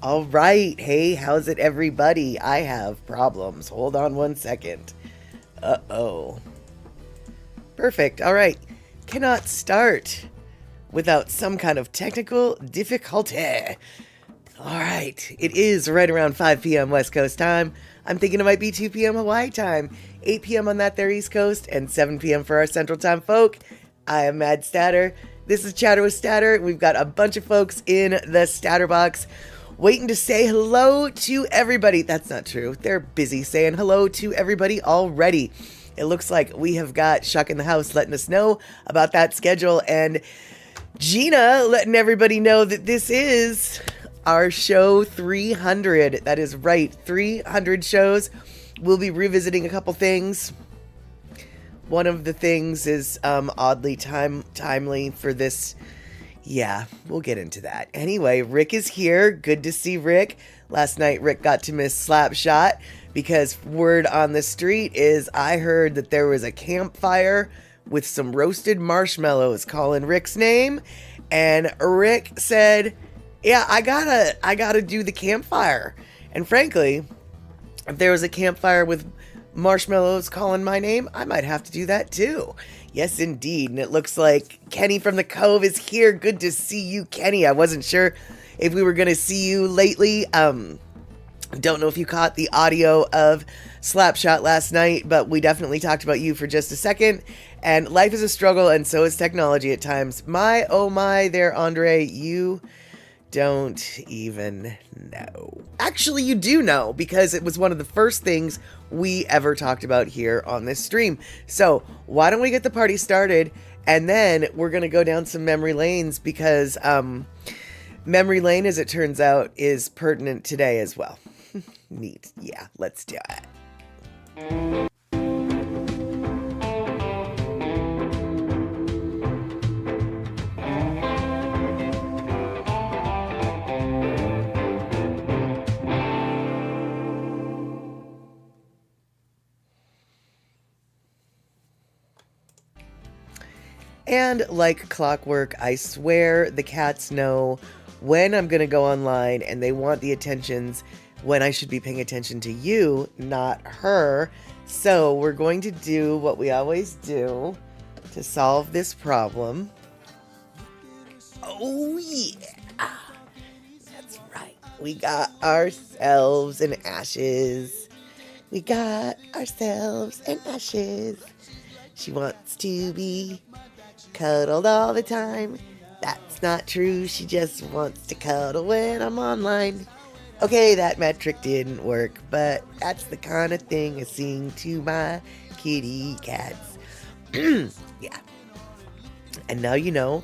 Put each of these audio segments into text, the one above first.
All right. Hey, how's it, everybody? I have problems. Hold on one second. Uh-oh. Perfect. All right. Cannot start without some kind of technical difficulty. All right. It is right around 5 p.m. West Coast time. I'm thinking it might be 2 p.m. Hawaii time, 8 p.m. on that there East Coast, and 7 p.m. for our Central Time folk. I am Mad Statter. This is Chatter with Statter. We've got a bunch of folks in the Statter box waiting to say hello to everybody. That's not true. They're busy saying hello to everybody already. It looks like we have got Shuck in the house letting us know about that schedule, and Gina letting everybody know that this is our show 300. That is right, 300 shows. We'll be revisiting a couple things. One of the things is oddly timely for this. Yeah, we'll get into that. Anyway, Rick is here. Good to see Rick. Last night, Rick got to miss Slapshot because word on the street is I heard that there was a campfire with some roasted marshmallows calling Rick's name. And Rick said, yeah, I gotta do the campfire. And frankly, if there was a campfire with marshmallows calling my name, I might have to do that too. Yes, indeed. And it looks like Kenny from the Cove is here. Good to see you, Kenny. I wasn't sure if we were going to see you lately. Don't know if you caught the audio of Slapshot last night, but we definitely talked about you for just a second. And life is a struggle, and so is technology at times. My, oh my there, Andre, you don't even know. Actually, you do know, because it was one of the first things we ever talked about here on this stream. So why don't we get the party started, and then we're going to go down some memory lanes, because memory lane, as it turns out, is pertinent today as well. Neat. Yeah, let's do it. And like clockwork, I swear the cats know when I'm going to go online, and they want the attentions when I should be paying attention to you, not her. So we're going to do what we always do to solve this problem. Oh yeah, that's right. We got ourselves an ashes. We got ourselves an ashes. She wants to be cuddled all the time. That's not true. She just wants to cuddle when I'm online. Okay, that metric didn't work, but that's the kind of thing I sing to my kitty cats. Yeah. And now you know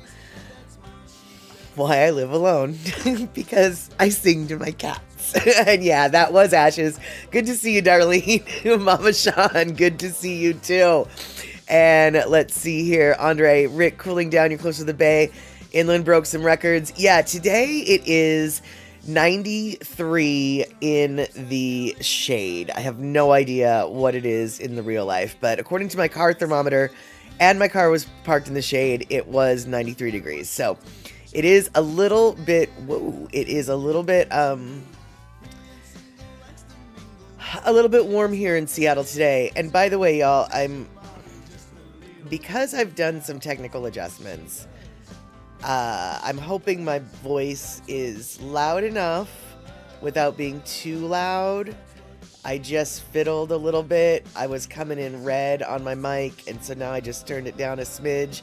why I live alone. Because I sing to my cats. And yeah, that was Ashes. Good to see you, Darlene. Mama Sean, good to see you too. And let's see here, Andre, Rick, cooling down, you're close to the bay. Inland broke some records. Yeah, today it is 93 in the shade. I have no idea what it is in the real life, but according to my car thermometer, and my car was parked in the shade, it was 93 degrees. So it is a little bit, it is a little bit warm here in Seattle today. And by the way, y'all, because I've done some technical adjustments, I'm hoping my voice is loud enough without being too loud. I just fiddled a little bit. I was coming in red on my mic, and so now I just turned it down a smidge.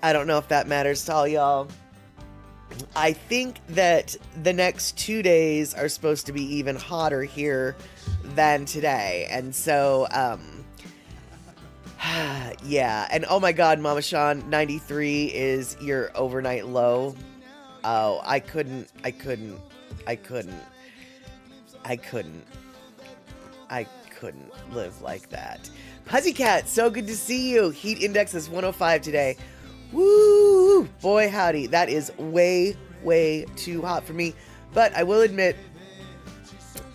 I don't know if that matters to all y'all. I think that the next 2 days are supposed to be even hotter here than today, and so, yeah, and oh my god, Mama Sean, 93 is your overnight low. Oh, I couldn't live like that. Pussycat, so good to see you. Heat index is 105 today. Woo! Boy, howdy. That is way, way too hot for me. But I will admit,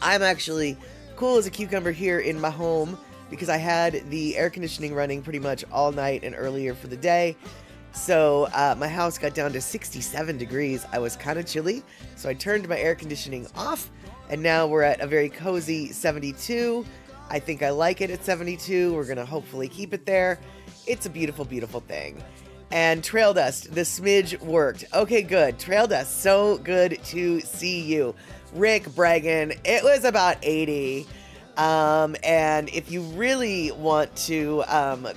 I'm actually cool as a cucumber here in my home because I had the air conditioning running pretty much all night and earlier for the day. So my house got down to 67 degrees. I was kind of chilly, so I turned my air conditioning off, and now we're at a very cozy 72. I think I like it at 72. We're going to hopefully keep it there. It's a beautiful, beautiful thing. And trail dust, the smidge worked. Okay, good. Trail dust, so good to see you. Rick bragging, it was about 80. And if you really want to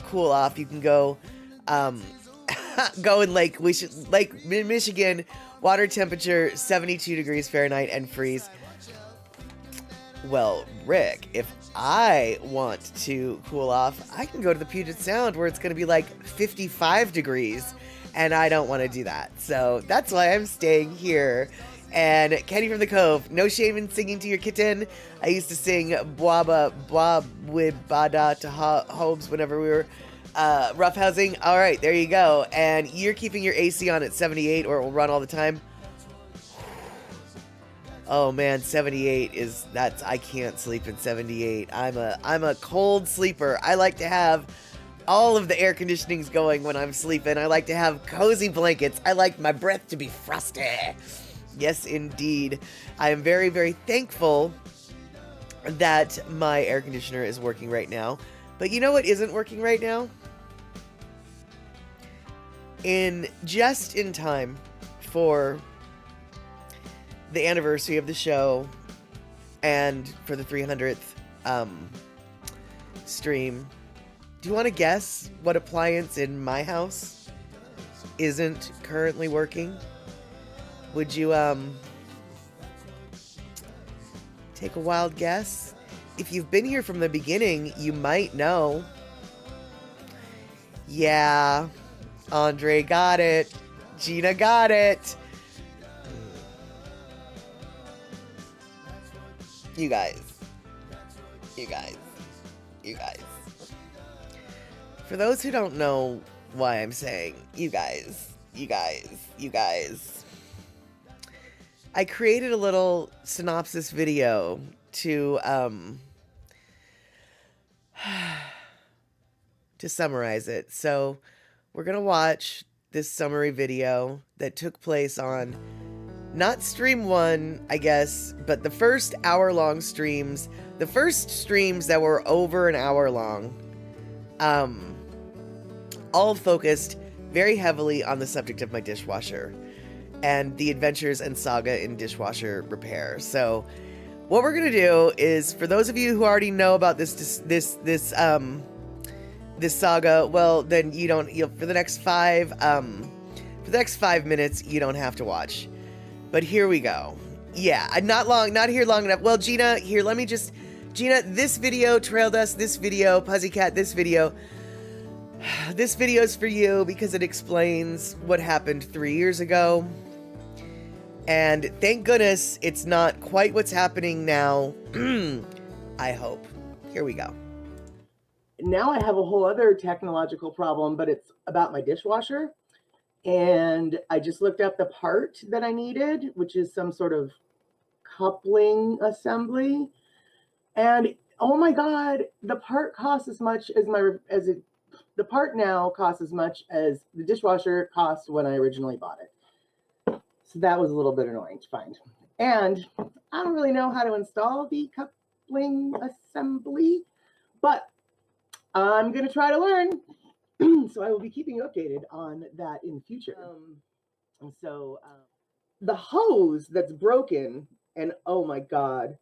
cool off, you can go go in Lake Michigan, water temperature 72 degrees Fahrenheit and freeze. Well, Rick, if I want to cool off, I can go to the Puget Sound where it's going to be like 55 degrees, and I don't want to do that. So that's why I'm staying here. And Kenny from the Cove, no shame in singing to your kitten. I used to sing Bwaba Bwibada to Hobbes whenever we were roughhousing. All right, there you go. And you're keeping your AC on at 78 or it will run all the time. Oh man, 78 I can't sleep in 78. I'm a cold sleeper. I like to have all of the air conditionings going when I'm sleeping. I like to have cozy blankets. I like my breath to be frosty. Yes, indeed. I am very, very thankful that my air conditioner is working right now. But you know what isn't working right now? Just in time for the anniversary of the show and for the 300th stream, do you want to guess what appliance in my house isn't currently working? Would you take a wild guess? If you've been here from the beginning, you might know. Yeah, Andre got it. Gina got it. You guys. For those who don't know why I'm saying you guys, I created a little synopsis video to summarize it. So we're gonna watch this summary video that took place on not stream 1, I guess, but the first hour-long streams, the first streams that were over an hour long, all focused very heavily on the subject of my dishwasher and the adventures and saga in dishwasher repair. So what we're gonna do is, for those of you who already know about this saga, well, then for the next 5 minutes you don't have to watch. But here we go. Yeah, not here long enough. Well, Gina, this video, Trail Dust, this video, Puzzycat, this video is for you because it explains what happened 3 years ago. And thank goodness it's not quite what's happening now. I hope. Here we go. Now I have a whole other technological problem, but it's about my dishwasher. And I just looked up the part that I needed, which is some sort of coupling assembly. And oh my God, the part costs as much as the part now costs as much as the dishwasher cost when I originally bought it. So that was a little bit annoying to find. And I don't really know how to install the coupling assembly, but I'm going to try to learn. So I will be keeping you updated on that in the future. The hose that's broken, and oh my God,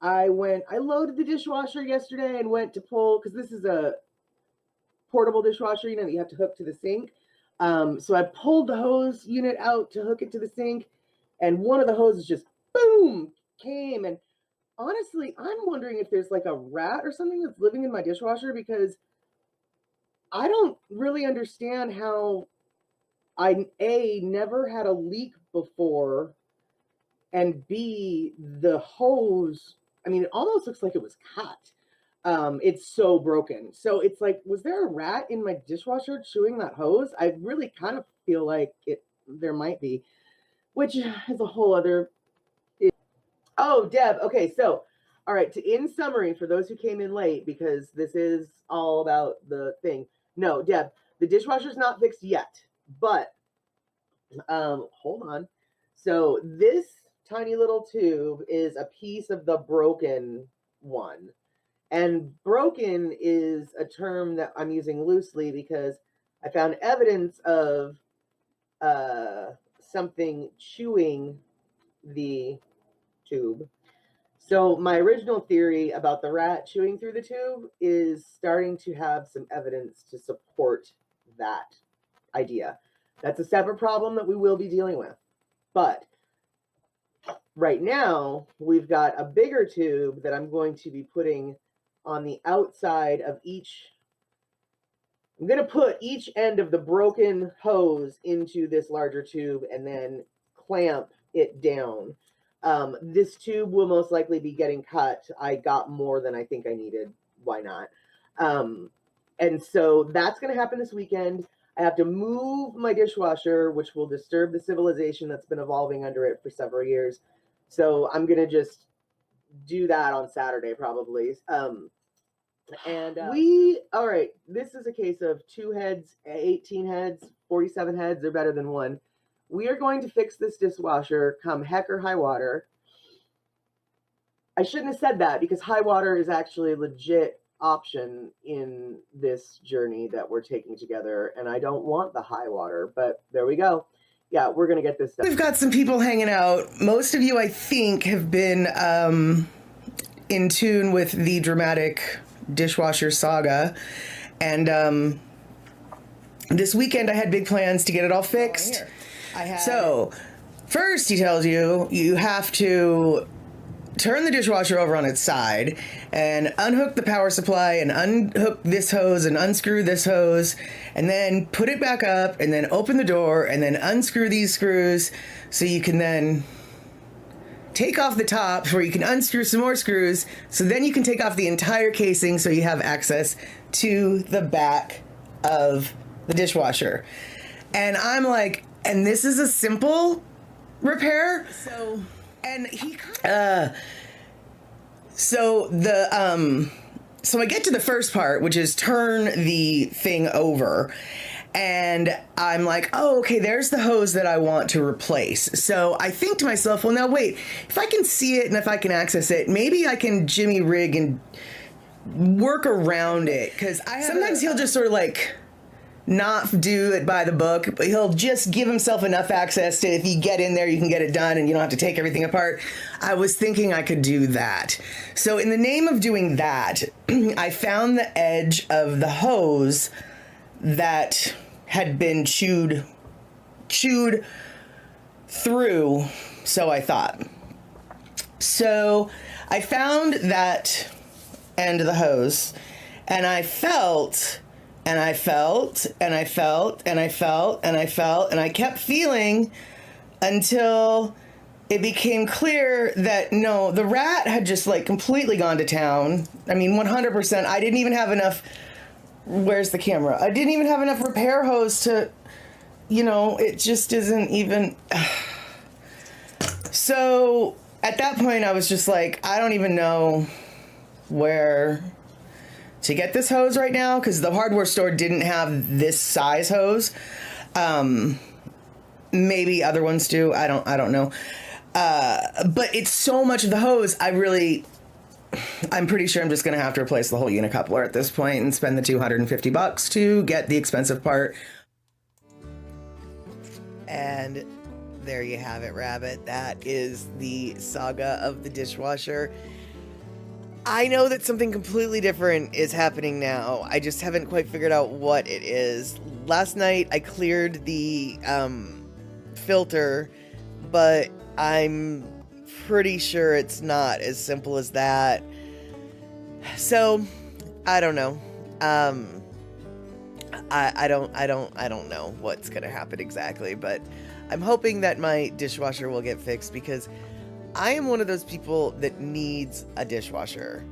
I loaded the dishwasher yesterday and went to pull, because this is a portable dishwasher, that you have to hook to the sink. So I pulled the hose unit out to hook it to the sink, and one of the hoses just boom came. And honestly, I'm wondering if there's like a rat or something that's living in my dishwasher, because I don't really understand how I, A, never had a leak before, and B, the hose, I mean, it almost looks like it was cut. It's so broken. So it's like, was there a rat in my dishwasher chewing that hose? I really kind of feel like there might be, which is a whole other. Oh, Deb. Okay, so, all right, in summary, for those who came in late, because this is all about the thing. No, Deb, the dishwasher's not fixed yet. But hold on. So this tiny little tube is a piece of the broken one. And broken is a term that I'm using loosely because I found evidence of something chewing the tube. So my original theory about the rat chewing through the tube is starting to have some evidence to support that idea. That's a separate problem that we will be dealing with. But right now, we've got a bigger tube that I'm going to be putting on the outside of each. I'm going to put each end of the broken hose into this larger tube and then clamp it down. This tube will most likely be getting cut. I got more than I think I needed. Why not? And so that's going to happen this weekend. I have to move my dishwasher, which will disturb the civilization that's been evolving under it for several years. So I'm going to just do that on Saturday, probably. All right, this is a case of 2 heads, 18 heads, 47 heads are better than one. We are going to fix this dishwasher come heck or high water. I shouldn't have said that because high water is actually a legit option in this journey that we're taking together. And I don't want the high water, but there we go. Yeah, we're going to get this done. We've got some people hanging out. Most of you, I think, have been in tune with the dramatic dishwasher saga. And this weekend I had big plans to get it all fixed. So first he tells you, you have to turn the dishwasher over on its side and unhook the power supply and unhook this hose and unscrew this hose and then put it back up and then open the door and then unscrew these screws so you can then take off the top where you can unscrew some more screws so then you can take off the entire casing so you have access to the back of the dishwasher. And I'm like, and this is a simple repair? So, and he so I get to the first part, which is turn the thing over. And I'm like, oh, okay, there's the hose that I want to replace. So I think to myself, well, now wait, if I can see it and if I can access it, maybe I can jimmy rig and work around it. Because sometimes he'll just sort of like not do it by the book, but he'll just give himself enough access to, if you get in there, you can get it done and you don't have to take everything apart. I was thinking I could do that. So in the name of doing that, I found the edge of the hose that had been chewed through, so I thought. So I found that end of the hose, and I felt, and I felt, and I felt, and I felt, and I felt, and I kept feeling until it became clear that no, the rat had just like completely gone to town. I mean, 100%. I didn't even have enough. Where's the camera? I didn't even have enough repair hose to, it just isn't even. So at that point, I was just like, I don't even know where to get this hose right now because the hardware store didn't have this size hose. Maybe other ones do. I don't know. But it's so much of the hose. I'm pretty sure I'm just going to have to replace the whole unicoupler at this point and spend the $250 to get the expensive part. And there you have it, Rabbit. That is the saga of the dishwasher. I know that something completely different is happening now. I just haven't quite figured out what it is. Last night I cleared the filter, but I'm pretty sure it's not as simple as that. So I don't know. I don't know what's gonna happen exactly, but I'm hoping that my dishwasher will get fixed because I am one of those people that needs a dishwasher.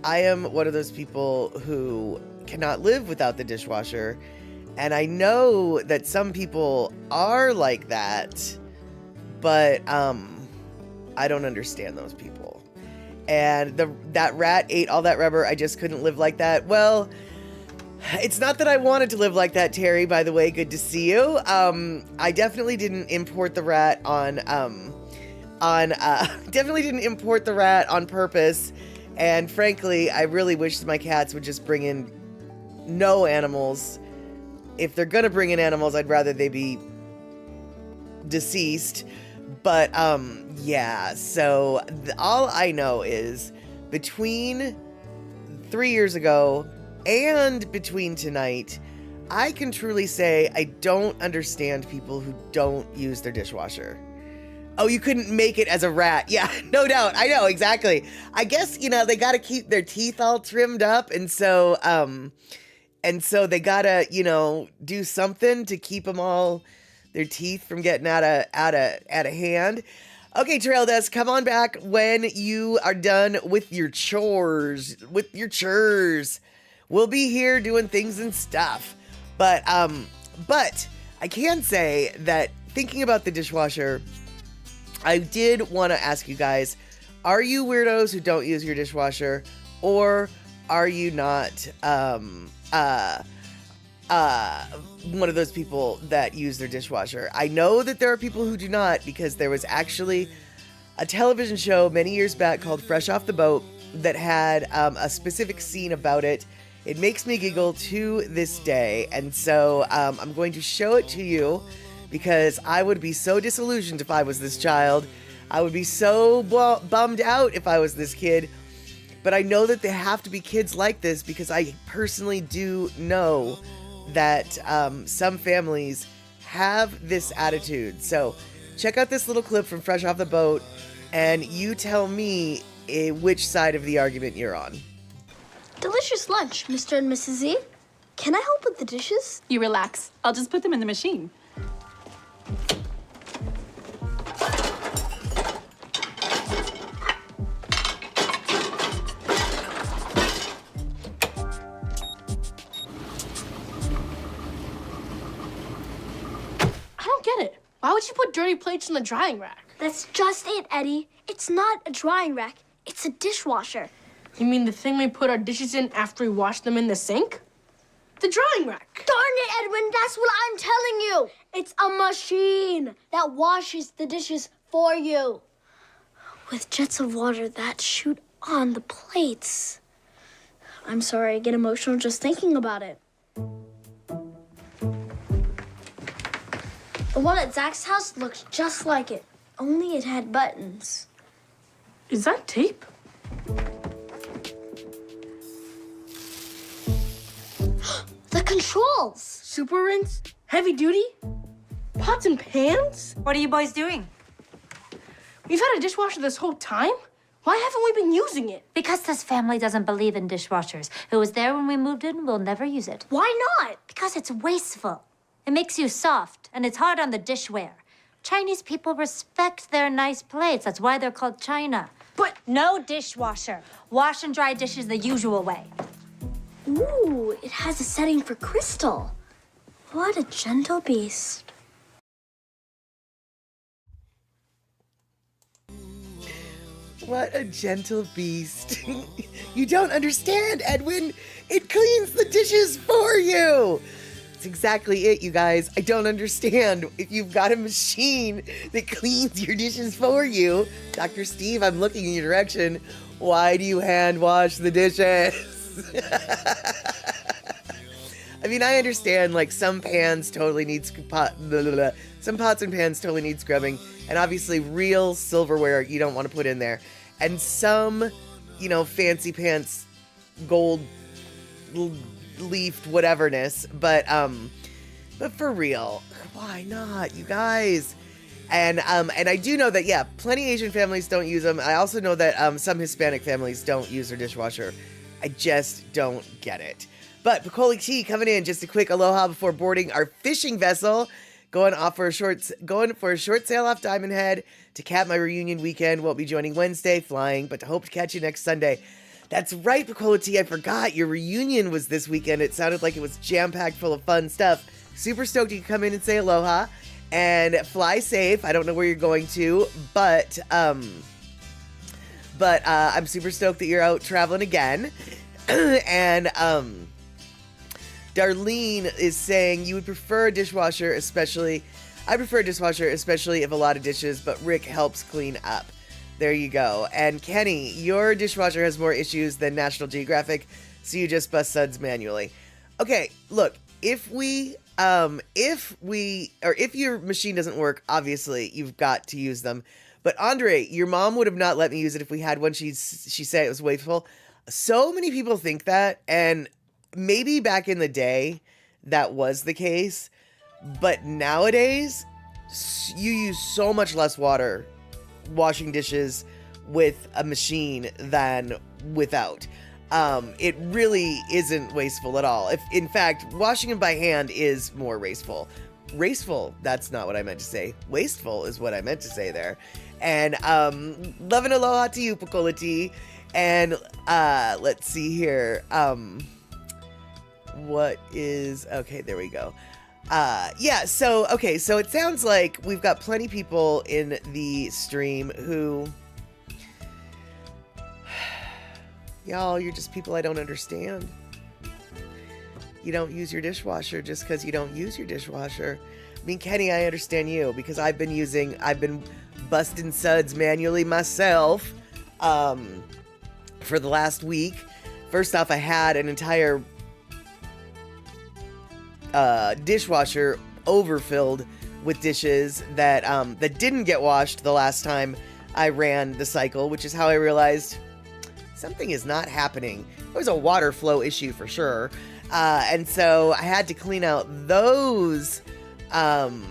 I am one of those people who cannot live without the dishwasher, and I know that some people are like that, but I don't understand those people. And that rat ate all that rubber. I just couldn't live like that. Well, It's not that I wanted to live like that, Terry, by the way. Good to see you. I definitely didn't import the rat definitely didn't import the rat on purpose. And frankly, I really wish my cats would just bring in no animals. If they're gonna bring in animals, I'd rather they be deceased. But, yeah, so all I know is between 3 years ago and between tonight, I can truly say I don't understand people who don't use their dishwasher. Oh, you couldn't make it as a rat. Yeah, no doubt. I know, exactly. I guess, they gotta keep their teeth all trimmed up, and so they gotta, do something to keep them all, their teeth from getting out of hand. Okay, Trail Desk, come on back when you are done with your chores. We'll be here doing things and stuff. But I can say that thinking about the dishwasher, I did want to ask you guys, are you weirdos who don't use your dishwasher, or are you not one of those people that use their dishwasher? I know that there are people who do not, because there was actually a television show many years back called Fresh Off the Boat that had a specific scene about it. It makes me giggle to this day, and so I'm going to show it to you, because I would be so disillusioned if I was this child. I would be so bummed out if I was this kid. But I know that there have to be kids like this, because I personally do know that some families have this attitude. So check out this little clip from Fresh Off the Boat, and you tell me which side of the argument you're on. Delicious lunch, Mr. and Mrs. Z. Can I help with the dishes? You relax. I'll just put them in the machine. I don't get it. Why would you put dirty plates in the drying rack? That's just it, Eddie. It's not a drying rack. It's a dishwasher. You mean the thing we put our dishes in after we wash them in the sink? The drying rack. Darn it, Edwin, that's what I'm telling you. It's a machine that washes the dishes for you, with jets of water that shoot on the plates. I'm sorry, I get emotional just thinking about it. The one at Zach's house looked just like it, only it had buttons. Is that tape? The controls. Super rinse? Heavy duty? Pots and pans? What are you boys doing? We've had a dishwasher this whole time? Why haven't we been using it? Because this family doesn't believe in dishwashers. It was there when we moved in. We'll never use it. Why not? Because it's wasteful. It makes you soft, and it's hard on the dishware. Chinese people respect their nice plates. That's why they're called China. But No dishwasher. Wash and dry dishes the usual way. Ooh, it has a setting for crystal. What a gentle beast. What a gentle beast. You don't understand, Edwin. It cleans the dishes for you. That's exactly it, you guys. I don't understand. If you've got a machine that cleans your dishes for you, Dr. Steve, I'm looking in your direction. Why do you hand wash the dishes? I mean, I understand, like, some pans totally need some pots and pans totally need scrubbing, and obviously real silverware you don't want to put in there. And some, fancy pants, gold leafed whateverness, but for real, why not, you guys? And I do know that, yeah, plenty Asian families don't use them. I also know that some Hispanic families don't use their dishwasher. I just don't get it. But Pecoli Tea coming in, just a quick aloha before boarding our fishing vessel. Going for a short sail off Diamond Head to cap my reunion weekend. Won't be joining Wednesday, flying, but hope to catch you next Sunday. That's right, Pecoli Tea, I forgot your reunion was this weekend. It sounded like it was jam-packed full of fun stuff. Super stoked you can come in and say aloha and fly safe. I don't know where you're going to, but I'm super stoked that you're out traveling again. And Darlene is saying you would prefer a dishwasher, I prefer a dishwasher, especially if a lot of dishes, but Rick helps clean up. There you go. And Kenny, your dishwasher has more issues than National Geographic, so you just bust suds manually. Okay, look, if your machine doesn't work, obviously you've got to use them. But Andre, your mom would have not let me use it if we had one. She said it was wasteful. So many people think that, and maybe back in the day that was the case, but nowadays you use so much less water washing dishes with a machine than without. It really isn't wasteful at all. If in fact, washing them by hand is more wasteful. Wasteful, that's not what I meant to say. Wasteful is what I meant to say there. And love and aloha to you, Pacola T. And let's see here. Okay, there we go. Yeah, so it sounds like we've got plenty of people in the stream who, y'all, you're just people I don't understand. You don't use your dishwasher just because you don't use your dishwasher. I mean, Kenny, I understand you because I've been busting suds manually myself for the last week. First off, I had an entire dishwasher overfilled with dishes that didn't get washed the last time I ran the cycle, which is how I realized something is not happening. There was a water flow issue for sure. And so I had to clean out those times,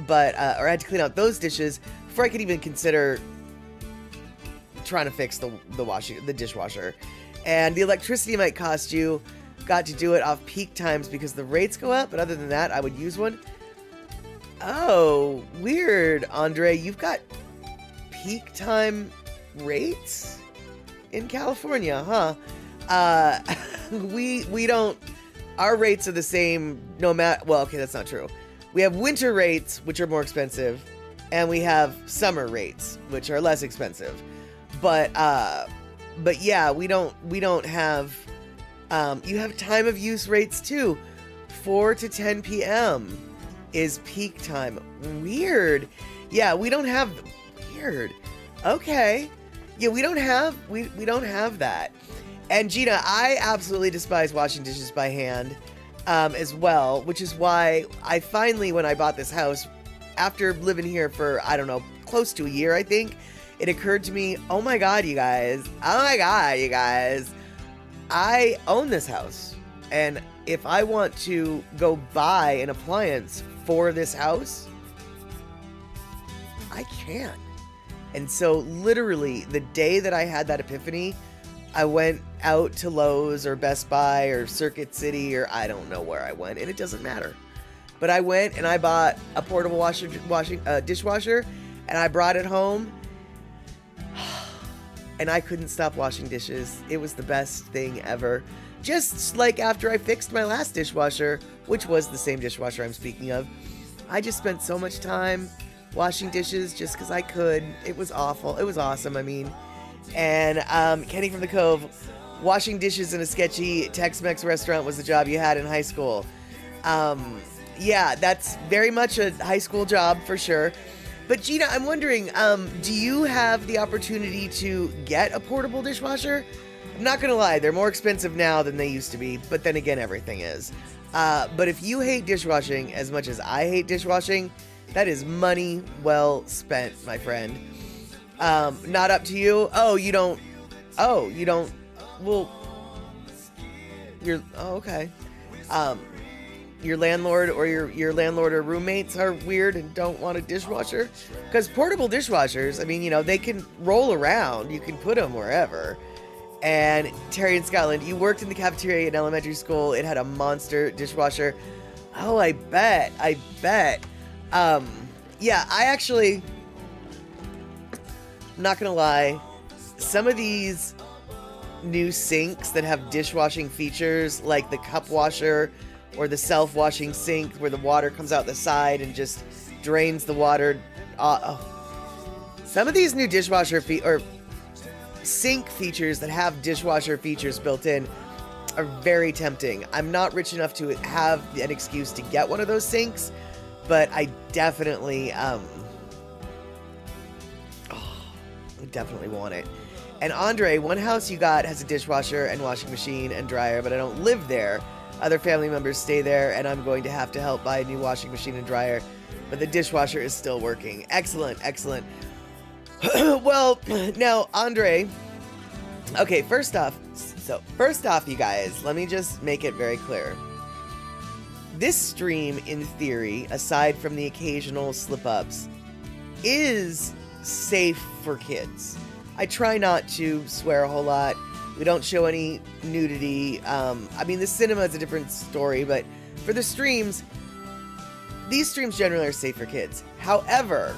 but or I had to clean out those dishes before I could even consider trying to fix the dishwasher. And the electricity might cost you. Got to do it off peak times because the rates go up, but other than that, I would use one. Oh, weird, Andre. You've got peak time rates in California, huh? We don't, our rates are the same no matter, well, okay, that's not true. We have winter rates, which are more expensive, and we have summer rates, which are less expensive. But yeah, we don't have, you have time of use rates too. 4 to 10 p.m. is peak time. Weird. Yeah, we don't have, weird. Okay. Yeah, we don't have that. And Gina, I absolutely despise washing dishes by hand as well, which is why I finally, when I bought this house, after living here for, I don't know, close to a year, I think, it occurred to me, oh my God, you guys, I own this house. And if I want to go buy an appliance for this house, I can. And so literally the day that I had that epiphany, I went out to Lowe's or Best Buy or Circuit City or I don't know where I went, and it doesn't matter. But I went and I bought a portable dishwasher, and I brought it home, and I couldn't stop washing dishes. It was the best thing ever. Just like after I fixed my last dishwasher, which was the same dishwasher I'm speaking of, I just spent so much time washing dishes just because I could. It was awful. It was awesome, I mean. And Kenny from the Cove, washing dishes in a sketchy Tex-Mex restaurant was the job you had in high school. Yeah, that's very much a high school job for sure. But Gina, I'm wondering, do you have the opportunity to get a portable dishwasher? I'm not gonna lie, they're more expensive now than they used to be, but then again, everything is. But if you hate dishwashing as much as I hate dishwashing, that is money well spent, my friend. Not up to you. You don't. Well, okay. Your landlord or your landlord or roommates are weird and don't want a dishwasher. Because portable dishwashers, I mean, they can roll around. You can put them wherever. And Terry in Scotland, you worked in the cafeteria in elementary school. It had a monster dishwasher. Oh, I bet. Yeah, I actually, I'm not gonna lie, some of these new sinks that have dishwashing features, like the cup washer or the self-washing sink where the water comes out the side and just drains the water. Some of these new dishwasher or sink features that have dishwasher features built in are very tempting. I'm not rich enough to have an excuse to get one of those sinks, but I definitely, definitely want it. And Andre, one house you got has a dishwasher and washing machine and dryer, but I don't live there. Other family members stay there, and I'm going to have to help buy a new washing machine and dryer, but the dishwasher is still working. Excellent, excellent. Well, now, Andre, okay, first off, you guys, let me just make it very clear. This stream, in theory, aside from the occasional slip-ups, is safe for kids. I try not to swear a whole lot. We don't show any nudity. I mean, the cinema is a different story, but for the streams, these streams generally are safe for kids. However,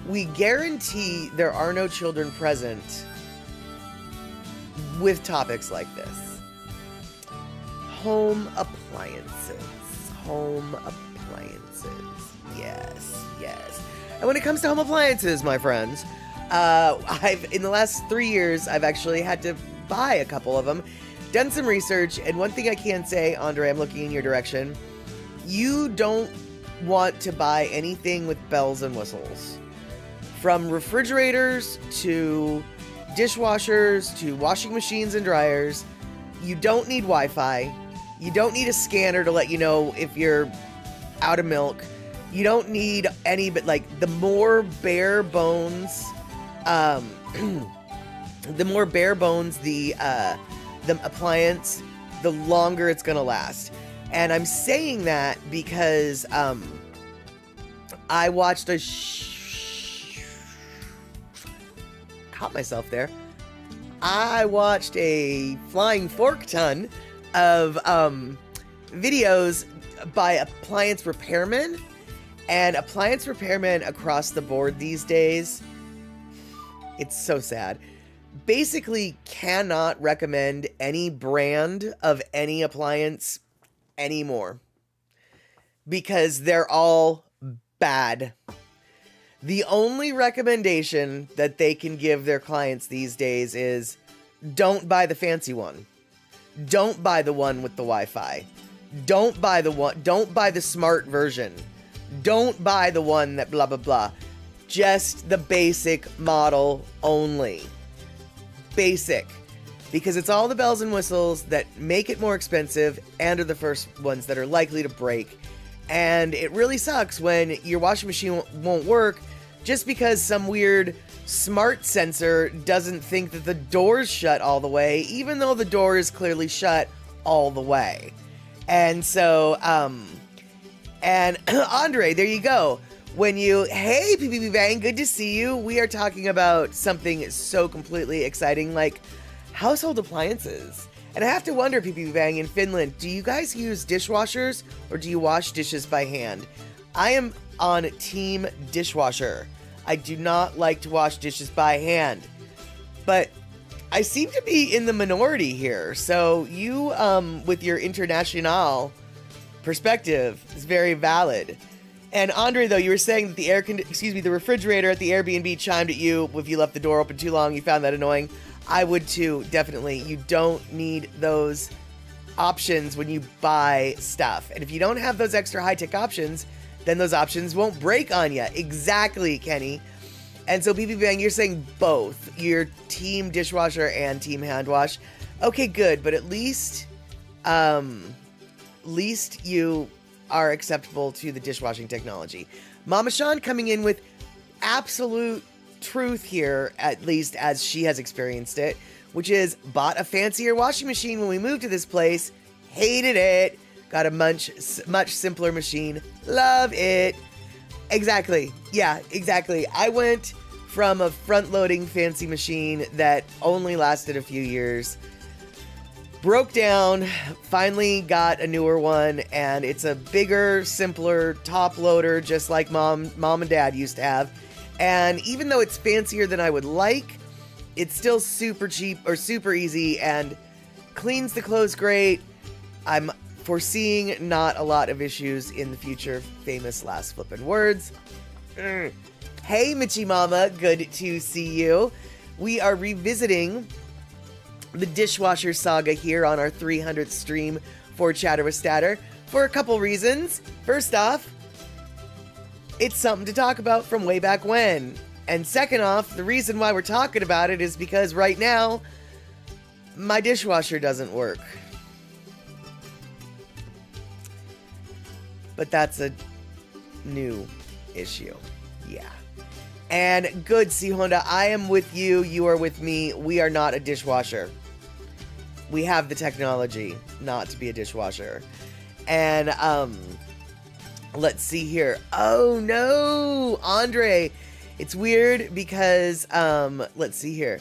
we guarantee there are no children present with topics like this. Home appliances. Home appliances. Yes, yes. And when it comes to home appliances, my friends, in the last 3 years, I've actually had to buy a couple of them, done some research, and one thing I can say, Andre, I'm looking in your direction, you don't want to buy anything with bells and whistles. From refrigerators to dishwashers to washing machines and dryers, you don't need Wi-Fi. You don't need a scanner to let you know if you're out of milk. You don't need any, but like the more bare bones, the appliance, the longer it's gonna last. And I'm saying that because I watched caught myself there. I watched a flying fork ton of videos by appliance repairmen, and appliance repairmen across the board these days, it's so sad, basically cannot recommend any brand of any appliance anymore because they're all bad. The only recommendation that they can give their clients these days is don't buy the fancy one. Don't buy the one with the Wi-Fi. Don't buy the smart version. Don't buy the one that blah, blah, blah. Just the basic model only. Basic. Because it's all the bells and whistles that make it more expensive and are the first ones that are likely to break. And it really sucks when your washing machine won't work just because some weird smart sensor doesn't think that the door's shut all the way, even though the door is clearly shut all the way. And so, and Andre, there you go. Hey, PPP Bang, good to see you. We are talking about something so completely exciting like household appliances. And I have to wonder, PPP Bang, in Finland, do you guys use dishwashers or do you wash dishes by hand? I am on team dishwasher. I do not like to wash dishes by hand. But I seem to be in the minority here. So you, with your international perspective, is very valid. And Andre, though, you were saying that the refrigerator at the Airbnb chimed at you if you left the door open too long. You found that annoying. I would too, definitely. You don't need those options when you buy stuff. And if you don't have those extra high-tech options, then those options won't break on you. Exactly, Kenny. And so, BB Bang, you're saying both. You're team dishwasher and team hand wash. Okay, good. But at least you are acceptable to the dishwashing technology. Mama Sean coming in with absolute truth here, at least as she has experienced it, which is bought a fancier washing machine when we moved to this place. Hated it. Got a much simpler machine. Love it. Exactly. Yeah, exactly. I went from a front-loading fancy machine that only lasted a few years, broke down, finally got a newer one, and it's a bigger, simpler top loader, just like mom and dad used to have. And even though it's fancier than I would like, it's still super cheap or super easy and cleans the clothes great. I'm foreseeing not a lot of issues in the future. Famous last flippin' words. Hey, Michi Mama, good to see you. We are revisiting the dishwasher saga here on our 300th stream for Chatter with Statter for a couple reasons. First off, it's something to talk about from way back when. And second off, the reason why we're talking about it is because right now, my dishwasher doesn't work. But that's a new issue. Yeah. And good, C Honda, I am with you. You are with me. We are not a dishwasher. We have the technology not to be a dishwasher. And, let's see here. Oh no, Andre. It's weird because, let's see here.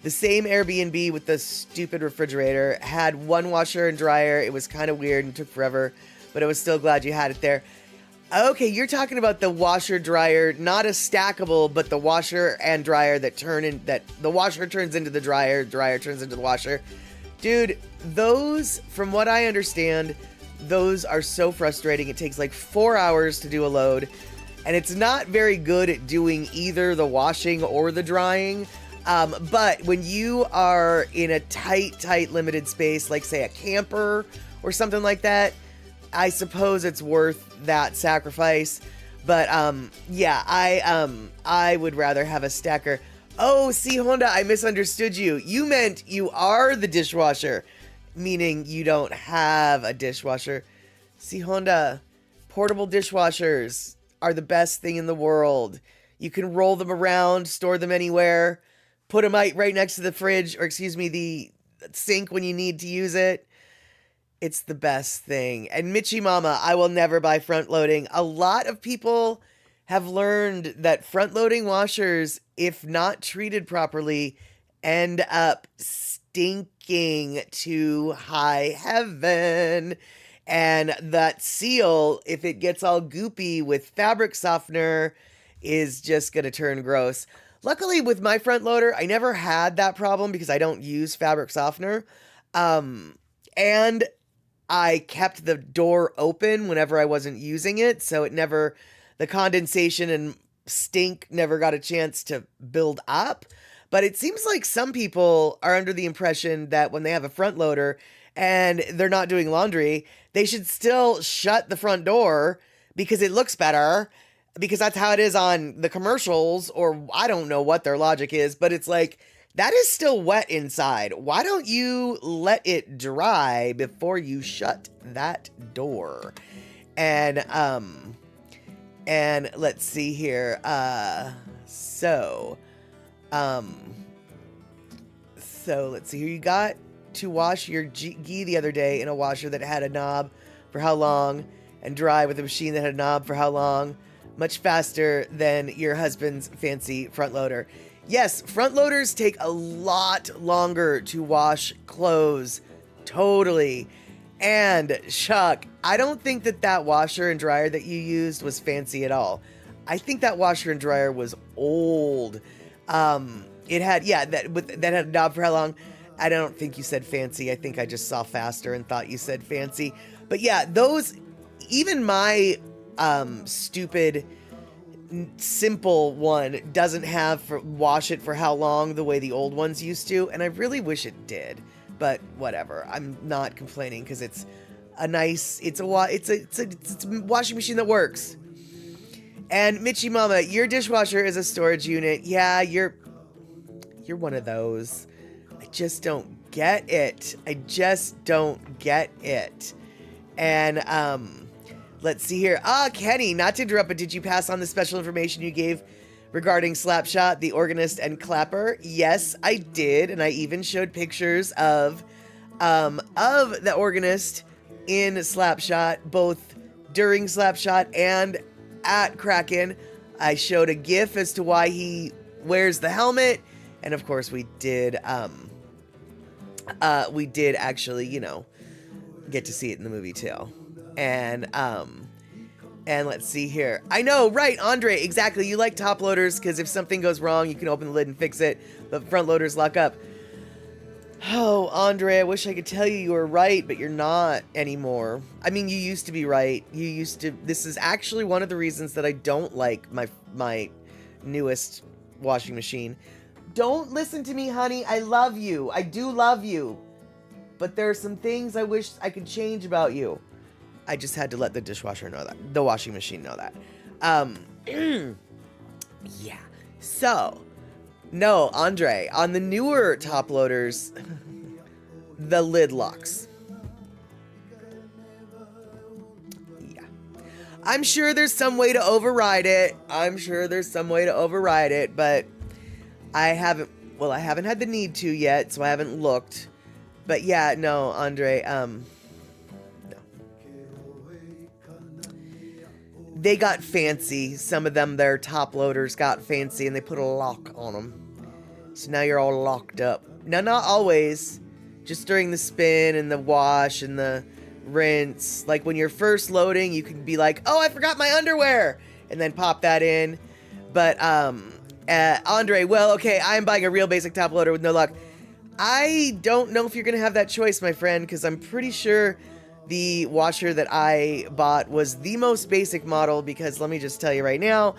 The same Airbnb with the stupid refrigerator had one washer and dryer. It was kind of weird and took forever, but I was still glad you had it there. Okay, you're talking about the washer dryer, not a stackable, but the washer and dryer that the washer turns into the dryer turns into the washer. Dude, those, from what I understand, those are so frustrating. It takes like 4 hours to do a load, and it's not very good at doing either the washing or the drying. But when you are in a tight, limited space, like say a camper or something like that, I suppose it's worth that sacrifice. But yeah, I would rather have a stacker. Oh, see, Honda, I misunderstood you. You meant you are the dishwasher, meaning you don't have a dishwasher. See, Honda, portable dishwashers are the best thing in the world. You can roll them around, store them anywhere, put them right next to the fridge, or excuse me, the sink when you need to use it. It's the best thing. And Mitchie Mama, I will never buy front loading. A lot of people have learned that front loading washers, if not treated properly, end up stinking to high heaven. And that seal, if it gets all goopy with fabric softener, is just going to turn gross. Luckily, with my front loader, I never had that problem because I don't use fabric softener. And I kept the door open whenever I wasn't using it, so the condensation and stink never got a chance to build up. But it seems like some people are under the impression that when they have a front loader and they're not doing laundry, they should still shut the front door because it looks better, because that's how it is on the commercials, or I don't know what their logic is, but it's like, that is still wet inside. Why don't you let it dry before you shut that door? And let's see here. So let's see here. You got to wash your ghee the other day in a washer that had a knob for how long, and dry with a machine that had a knob for how long? Much faster than your husband's fancy front loader. Yes, front loaders take a lot longer to wash clothes. Totally. And Chuck, I don't think that washer and dryer that you used was fancy at all. I think that washer and dryer was old. It had, that had a knob for how long? I don't think you said fancy. I think I just saw faster and thought you said fancy. But yeah, those, even my stupid simple one doesn't have for wash it for how long the way the old ones used to, and I really wish it did, but whatever. I'm not complaining because it's a washing machine that works. And Mitchie Mama, your dishwasher is a storage unit. Yeah, you're one of those. I just don't get it. And let's see here. Kenny, not to interrupt, but did you pass on the special information you gave regarding Slapshot, the organist and clapper? Yes, I did, and I even showed pictures of the organist in Slapshot, both during Slapshot and at Kraken. I showed a GIF as to why he wears the helmet, and of course we did actually, get to see it in the movie too. And let's see here. I know, right, Andre, exactly. You like top loaders because if something goes wrong, you can open the lid and fix it, but front loaders lock up. Oh, Andre, I wish I could tell you were right, but you're not anymore. I mean, you used to be right. This is actually one of the reasons that I don't like my newest washing machine. don't listen to me, honey. I love you. I do love you. But there are some things I wish I could change about you. I just had to let the dishwasher know that. The washing machine know that. Yeah. So, no, Andre, on the newer top loaders, the lid locks. Yeah. I'm sure there's some way to override it. But I haven't had the need to yet, so I haven't looked. But yeah, no, Andre, no. They got fancy. Some of them, their top loaders got fancy and they put a lock on them. So now you're all locked up. Now, not always. Just during the spin and the wash and the rinse. Like when you're first loading, you can be like, oh, I forgot my underwear. And then pop that in. But, Andre, well, okay, I'm buying a real basic top loader with no lock. I don't know if you're going to have that choice, my friend, because I'm pretty sure the washer that I bought was the most basic model, because let me just tell you right now,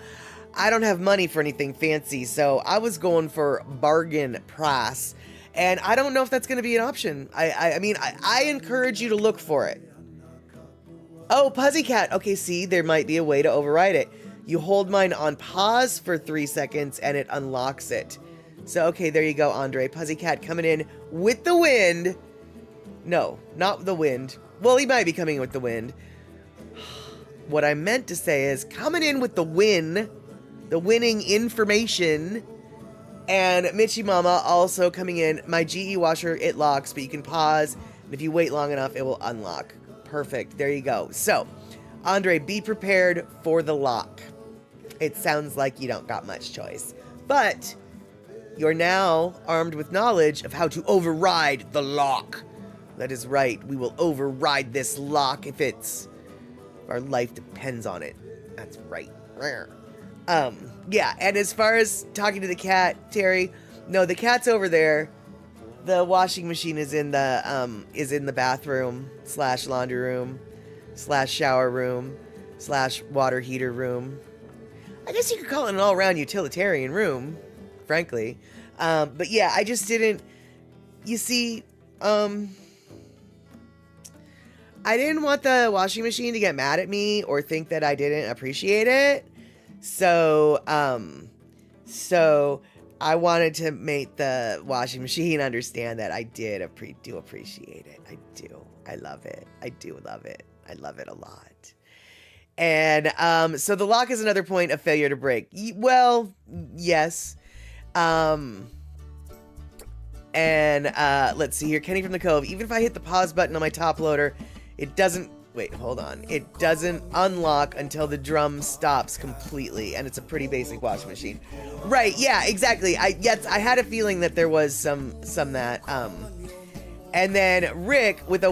I don't have money for anything fancy, so I was going for bargain price, and I don't know if that's going to be an option. I mean, I encourage you to look for it. Oh, Pussycat. Okay, see, there might be a way to override it. You hold mine on pause for 3 seconds, and it unlocks it. So, okay, there you go, Andre. Pussycat coming in with the wind. No, not the wind. Well, he might be coming in with the wind. What I meant to say is coming in with the win, the winning information. And Mitchie Mama also coming in. My GE washer, it locks, but you can pause. And if you wait long enough, it will unlock. Perfect. There you go. So, Andre, be prepared for the lock. It sounds like you don't got much choice. But you're now armed with knowledge of how to override the lock. That is right. We will override this lock if our life depends on it. That's right. Yeah, and as far as talking to the cat, Terry, no, the cat's over there. The washing machine is in the bathroom / laundry room / shower room / water heater room. I guess you could call it an all-around utilitarian room, frankly. But yeah, I just didn't, you see, I didn't want the washing machine to get mad at me or think that I didn't appreciate it. So I wanted to make the washing machine understand that I do appreciate it. I do. I love it. I do love it. I love it a lot. And so the lock is another point of failure to break. Well, yes. And let's see here. Kenny from the Cove. Even if I hit the pause button on my top loader, it doesn't, wait, hold on. It doesn't unlock until the drum stops completely, and it's a pretty basic washing machine. Right, yeah, exactly. I had a feeling that there was some that. And then Rick, with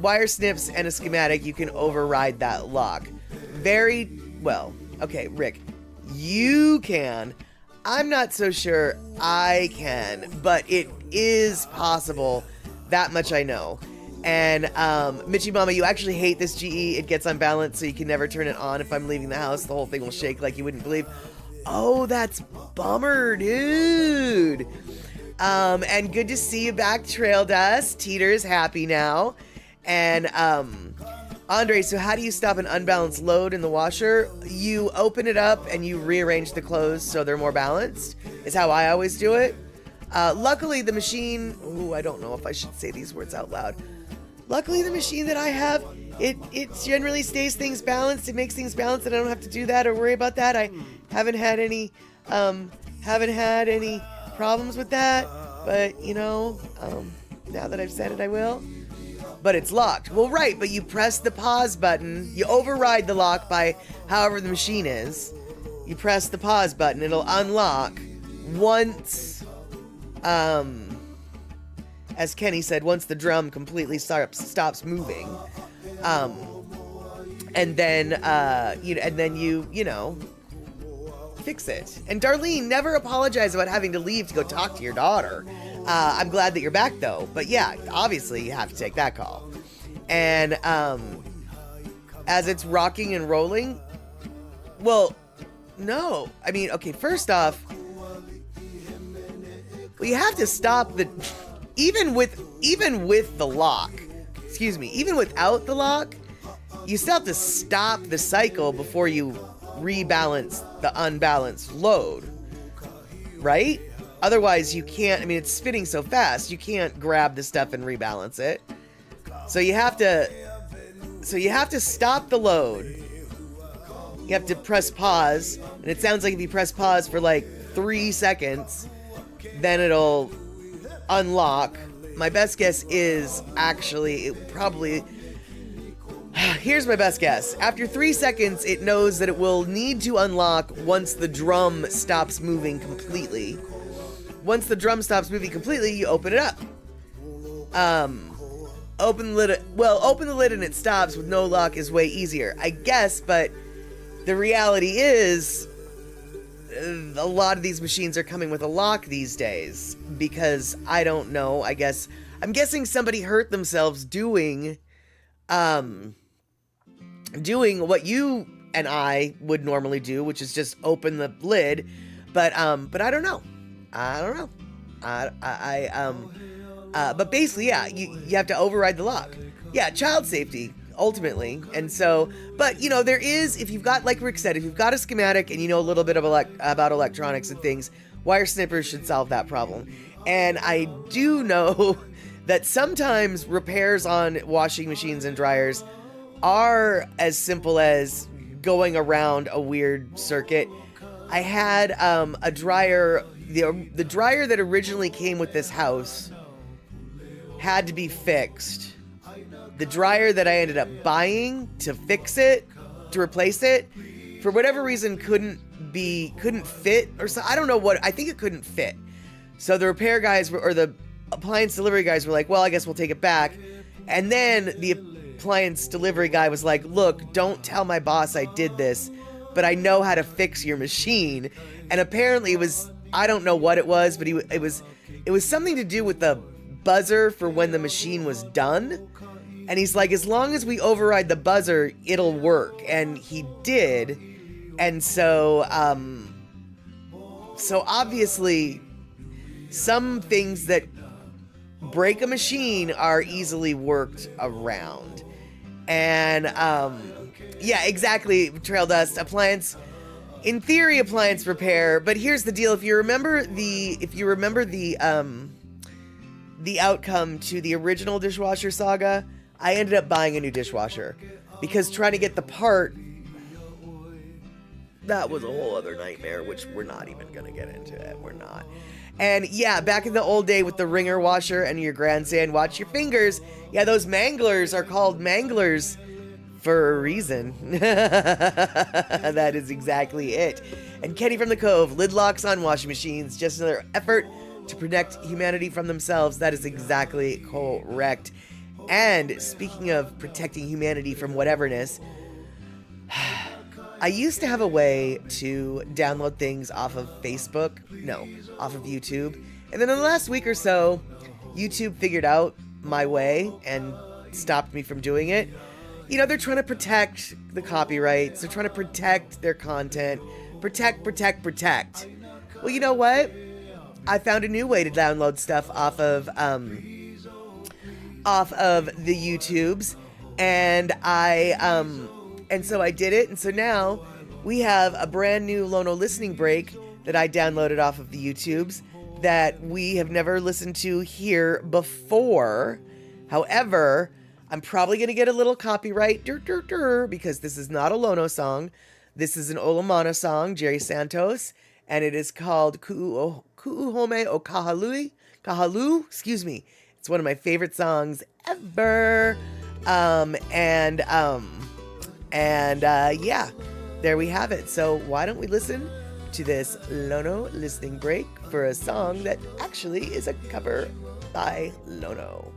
wire snips and a schematic, you can override that lock. Very well. Okay, Rick, you can. I'm not so sure I can, but it is possible. That much I know. And Mitchie Mama, you actually hate this GE. It gets unbalanced, so you can never turn it on. If I'm leaving the house, the whole thing will shake like you wouldn't believe. Oh, that's bummer, dude. And good to see you back, Trail Dust. Teeter's happy now. And Andre, so how do you stop an unbalanced load in the washer? You open it up and you rearrange the clothes so they're more balanced. Is how I always do it. Luckily, the machine... Ooh, I don't know if I should say these words out loud. Luckily, the machine that I have, it generally stays things balanced. It makes things balanced, and I don't have to do that or worry about that. I haven't had any problems with that. But, you know, now that I've said it, I will. But it's locked. Well, right, but you press the pause button. You override the lock by however the machine is. You press the pause button. It'll unlock once... as Kenny said, once the drum completely stops moving, and then you know, fix it. And Darlene, never apologize about having to leave to go talk to your daughter. I'm glad that you're back though, but yeah, obviously you have to take that call. And as it's rocking and rolling, well, no, I mean, okay, first off, Well, you have to stop the, even with the lock, excuse me, even without the lock, you still have to stop the cycle before you rebalance the unbalanced load, right? Otherwise, you can't, I mean, it's spinning so fast, you can't grab the stuff and rebalance it. So you have to stop the load. You have to press pause, and it sounds like if you press pause for like 3 seconds, then it'll unlock. My best guess is actually, it probably, here's my best guess. After 3 seconds, it knows that it will need to unlock once the drum stops moving completely. Once the drum stops moving completely, you open it up. Open the lid, well, open the lid and it stops with no lock is way easier, I guess, but the reality is, a lot of these machines are coming with a lock these days, because, I don't know, I'm guessing somebody hurt themselves doing what you and I would normally do, which is just open the lid, but I don't know. But basically, yeah, you have to override the lock. Yeah, child safety, ultimately. And so, but, you know, there is, if you've got, like Rick said, if you've got a schematic and you know a little bit of about electronics and things, wire snippers should solve that problem. And I do know that sometimes repairs on washing machines and dryers are as simple as going around a weird circuit. I had a dryer, the dryer that originally came with this house had to be fixed. The dryer that I ended up buying to fix it, to replace it, for whatever reason couldn't fit, or so, I don't know what, I think it couldn't fit. So the repair guys or the appliance delivery guys were like, well, I guess we'll take it back. And then the appliance delivery guy was like, look, don't tell my boss I did this, but I know how to fix your machine. And apparently it was, I don't know what it was, but it was something to do with the buzzer for when the machine was done. And he's like, as long as we override the buzzer, it'll work. And he did. And so, so obviously some things that break a machine are easily worked around. And, yeah, exactly. Trail dust, appliance, in theory, appliance repair. But here's the deal. If you remember the outcome to the original dishwasher saga, I ended up buying a new dishwasher because trying to get the part, that was a whole other nightmare, which we're not even going to get into it. We're not. And yeah, back in the old day with the wringer washer and your grandstand, watch your fingers. Yeah, those manglers are called manglers for a reason. That is exactly it. And Kenny from the Cove, lid locks on washing machines, just another effort to protect humanity from themselves. That is exactly correct. And speaking of protecting humanity from whateverness, I used to have a way to download things off of off of YouTube. And then in the last week or so, YouTube figured out my way and stopped me from doing it. You know, they're trying to protect the copyrights. They're trying to protect their content. Protect. Well, you know what? I found a new way to download stuff off of the YouTubes, and and so I did it, and so now we have a brand new Lono listening break that I downloaded off of the YouTubes that we have never listened to here before. However, I'm probably going to get a little copyright because this is not a Lono song. This is an Olomana song, Jerry Santos, and it is called Ku'uhome o Kahaluu, excuse me. It's one of my favorite songs ever. Yeah, there we have it. So why don't we listen to this Lono listening break for a song that actually is a cover by Lono.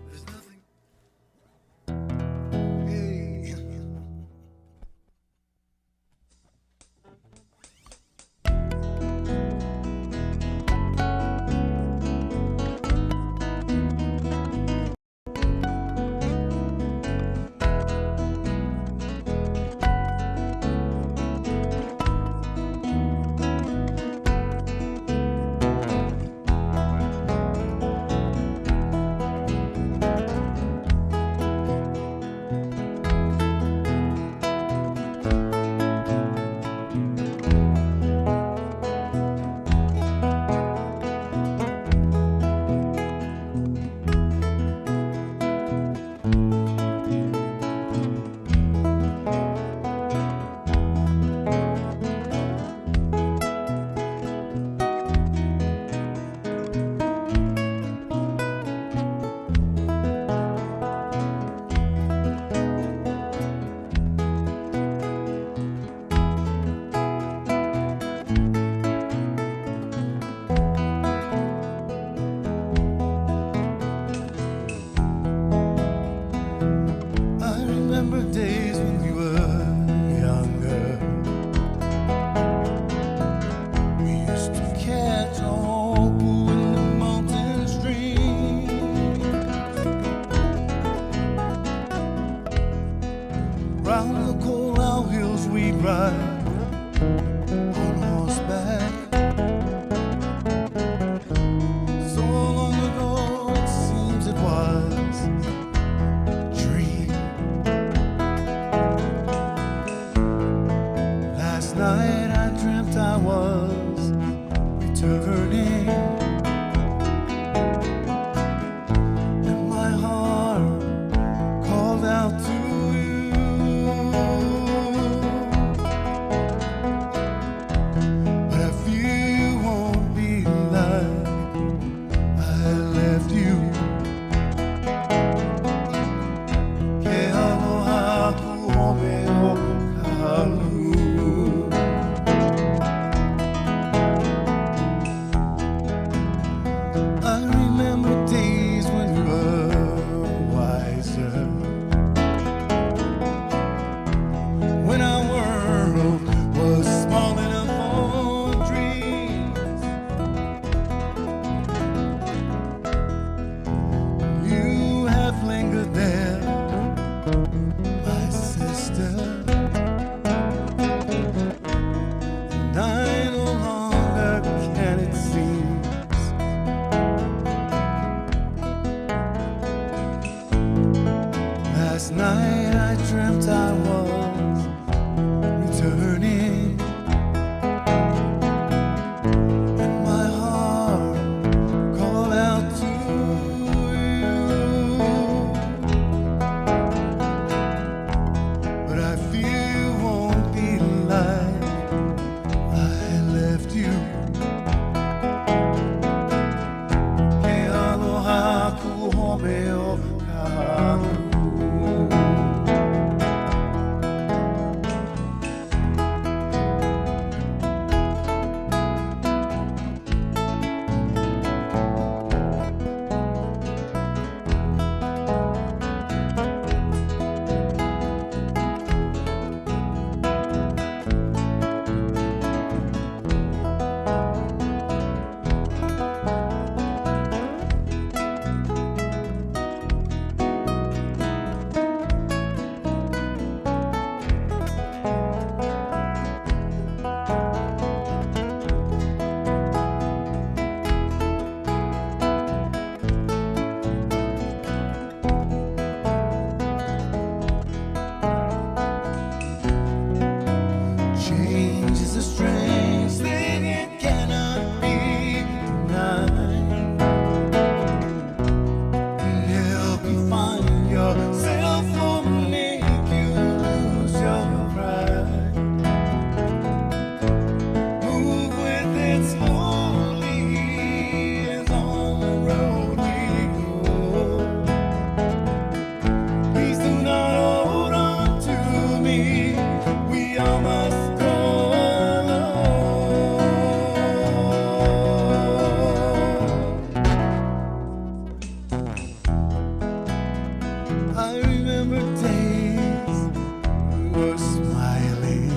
night I dreamt I was returning, and my heart called out to you, but I fear you won't be like I left you. Ke aloha ku home o Kahaluu. Change is a strange thing, it cannot be denied. And help you find yourself or make you lose your pride. Move with it slowly as on the road we go. Please do not hold on to me. We all must go alone. I remember days we were smiling,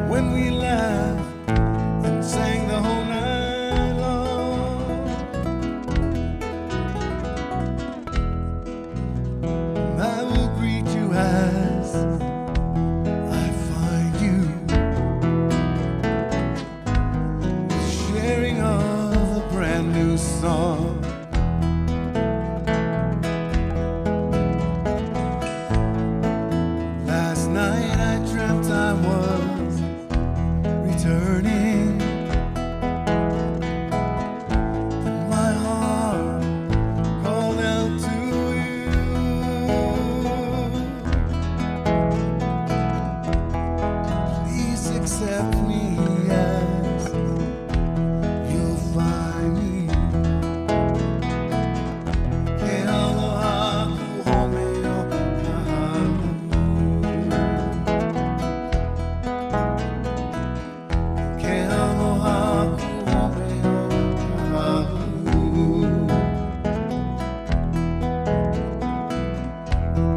when we laughed and sang the whole night long. I will greet you as I find you, sharing of a brand new song. Last night I dreamt I was returning, and my heart called out to you. Please accept me as you'll find me. Ke aloha ku home o Kahaluu. Ke aloha ku home o Kahaluu.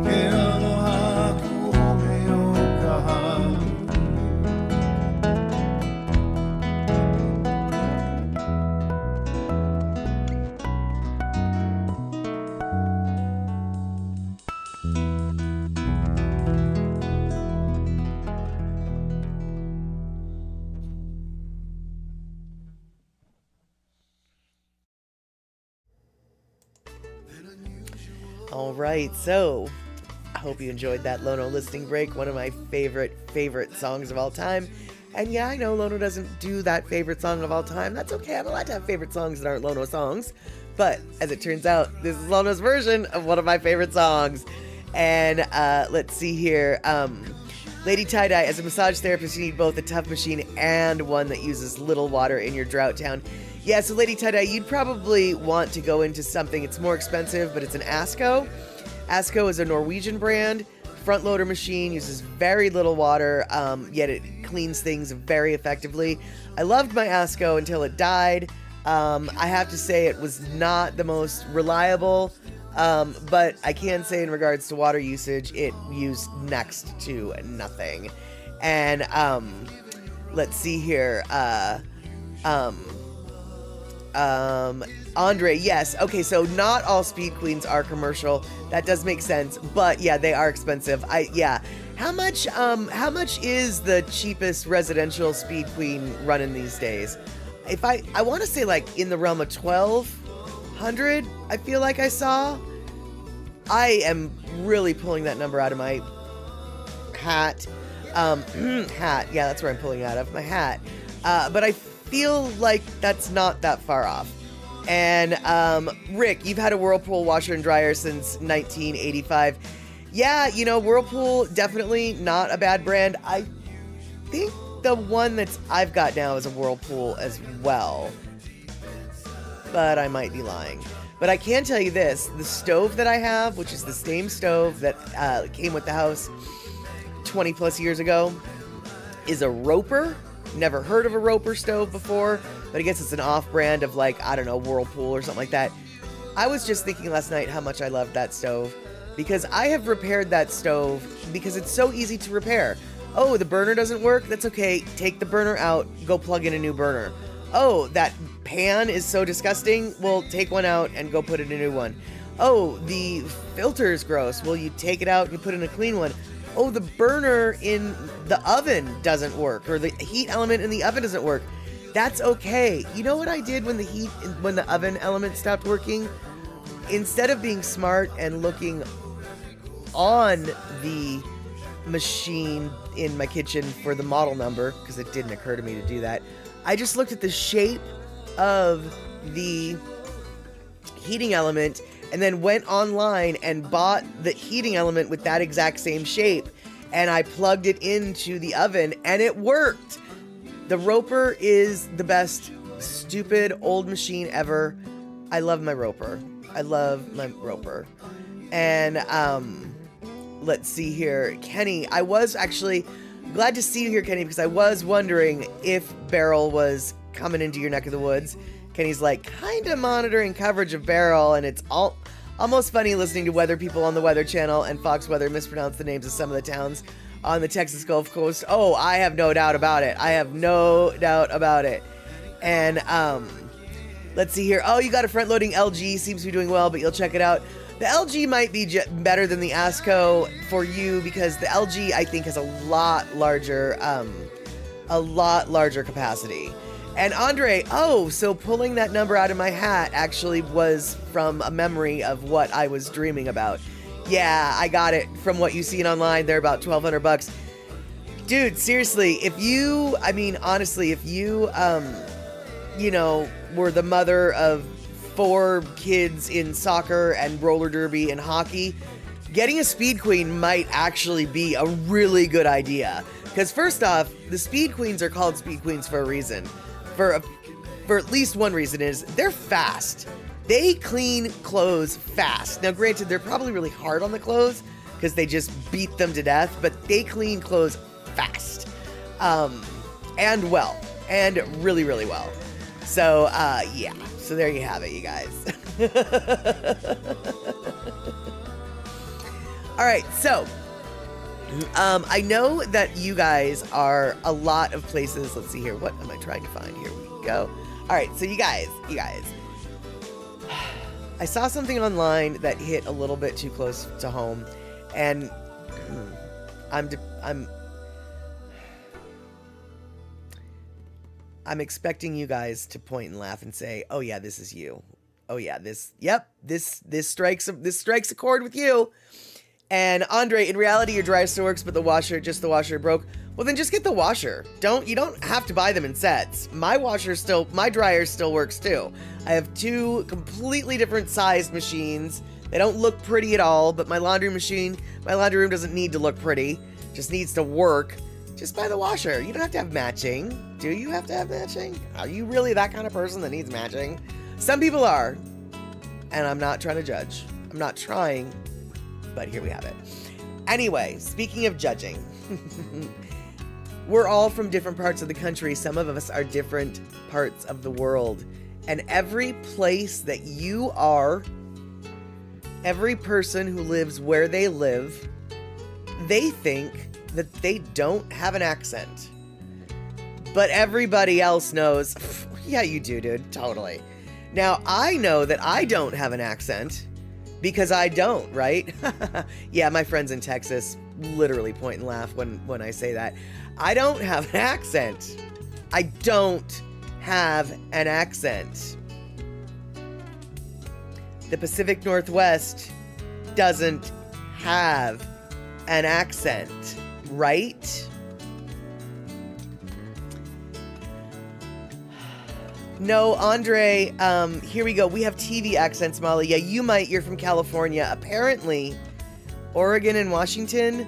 Ke aloha ku home o Kahaluu. All right, so I hope you enjoyed that Lono listening break, one of my favorite songs of all time. And yeah, I know Lono doesn't do that favorite song of all time. That's okay, I'm allowed to have favorite songs that aren't Lono songs. But as it turns out, this is Lono's version of one of my favorite songs. And let's see here. Lady Tie-Dye, as a massage therapist, you need both a tough machine and one that uses little water in your drought town. Yeah, so Lady Tie-Dye, you'd probably want to go into something, it's more expensive, but it's an Asko. Asko is a Norwegian brand. Front loader machine, uses very little water, yet it cleans things very effectively. I loved my Asko until it died. I have to say it was not the most reliable, but I can say in regards to water usage, it used next to nothing. And let's see here. Andre, yes. Okay, so not all speed queens are commercial. That does make sense, but yeah, they are expensive. How much is the cheapest residential speed queen running these days? If I want to say like in the realm of 1,200, I feel like I saw. I am really pulling that number out of my hat. Hat. Yeah, that's where I'm pulling it out of my hat. But I feel like that's not that far off. And Rick, you've had a Whirlpool washer and dryer since 1985. Yeah, you know, Whirlpool, definitely not a bad brand. I think the one I've got now is a Whirlpool as well. But I might be lying. But I can tell you this, the stove that I have, which is the same stove that came with the house 20 plus years ago, is a Roper. Never heard of a Roper stove before, but I guess it's an off-brand of, like, I don't know, Whirlpool or something like that. I was just thinking last night how much I loved that stove, because I have repaired that stove because it's so easy to repair. Oh, the burner doesn't work? That's okay. Take the burner out, go plug in a new burner. Oh, that pan is so disgusting? Well, take one out and go put in a new one. Oh, the filter is gross. Well, you take it out and you put in a clean one. Oh, the burner in the oven doesn't work, or the heat element in the oven doesn't work. That's okay. You know what I did when the oven element stopped working? Instead of being smart and looking on the machine in my kitchen for the model number, because it didn't occur to me to do that, I just looked at the shape of the heating element and then went online and bought the heating element with that exact same shape, and I plugged it into the oven and it worked. The Roper is the best stupid old machine ever. I love my Roper. I love my Roper. And let's see here, Kenny, I was actually glad to see you here, Kenny, because I was wondering if Beryl was coming into your neck of the woods. Kenny's like, kind of monitoring coverage of Beryl, and it's almost funny listening to weather people on the Weather Channel and Fox Weather mispronounce the names of some of the towns on the Texas Gulf Coast. Oh, I have no doubt about it. I have no doubt about it. And let's see here. Oh, you got a front-loading LG. Seems to be doing well, but you'll check it out. The LG might be better than the Asco for you, because the LG, I think, has a lot larger capacity. And Andre, oh, so pulling that number out of my hat actually was from a memory of what I was dreaming about. Yeah, I got it from what you've seen online. They're about $1,200. Dude, seriously, if you, you know, were the mother of 4 kids in soccer and roller derby and hockey, getting a Speed Queen might actually be a really good idea. Because first off, the Speed Queens are called Speed Queens for a reason. For at least one reason is they're fast. They clean clothes fast. Now, granted, they're probably really hard on the clothes because they just beat them to death, but they clean clothes fast. And well. And really, really well. So, yeah. So there you have it, you guys. All right, so I know that you guys are a lot of places. Let's see here. What am I trying to find? Here we go. All right, so you guys. I saw something online that hit a little bit too close to home, and I'm expecting you guys to point and laugh and say, "Oh yeah, this is you. Oh yeah, this strikes a chord with you." And Andre, in reality, your dryer still works, but the washer broke. Well, then just get the washer. You don't have to buy them in sets. My dryer still works too. I have 2 completely different sized machines. They don't look pretty at all, but my laundry room doesn't need to look pretty. Just needs to work. Just buy the washer. You don't have to have matching. Do you have to have matching? Are you really that kind of person that needs matching? Some people are, and I'm not trying to judge. I'm not trying, but here we have it. Anyway, speaking of judging, we're all from different parts of the country. Some of us are different parts of the world. And every place that you are, every person who lives where they live, they think that they don't have an accent. But everybody else knows, yeah, you do, dude, totally. Now, I know that I don't have an accent because I don't, right? Yeah, my friends in Texas literally point and laugh when I say that. I don't have an accent. I don't have an accent. The Pacific Northwest doesn't have an accent, right? No, Andre, here we go. We have TV accents, Molly. Yeah, you might. You're from California. Apparently, Oregon and Washington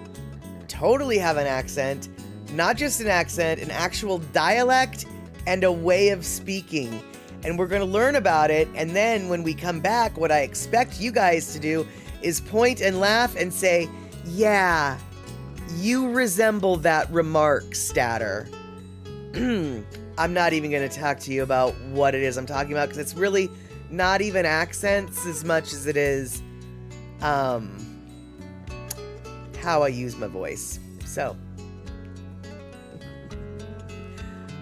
totally have an accent. Not just an accent, an actual dialect and a way of speaking. And we're going to learn about it. And then when we come back, what I expect you guys to do is point and laugh and say, yeah, you resemble that remark, Statter. I'm not even going to talk to you about what it is I'm talking about, because it's really not even accents as much as it is how I use my voice. So,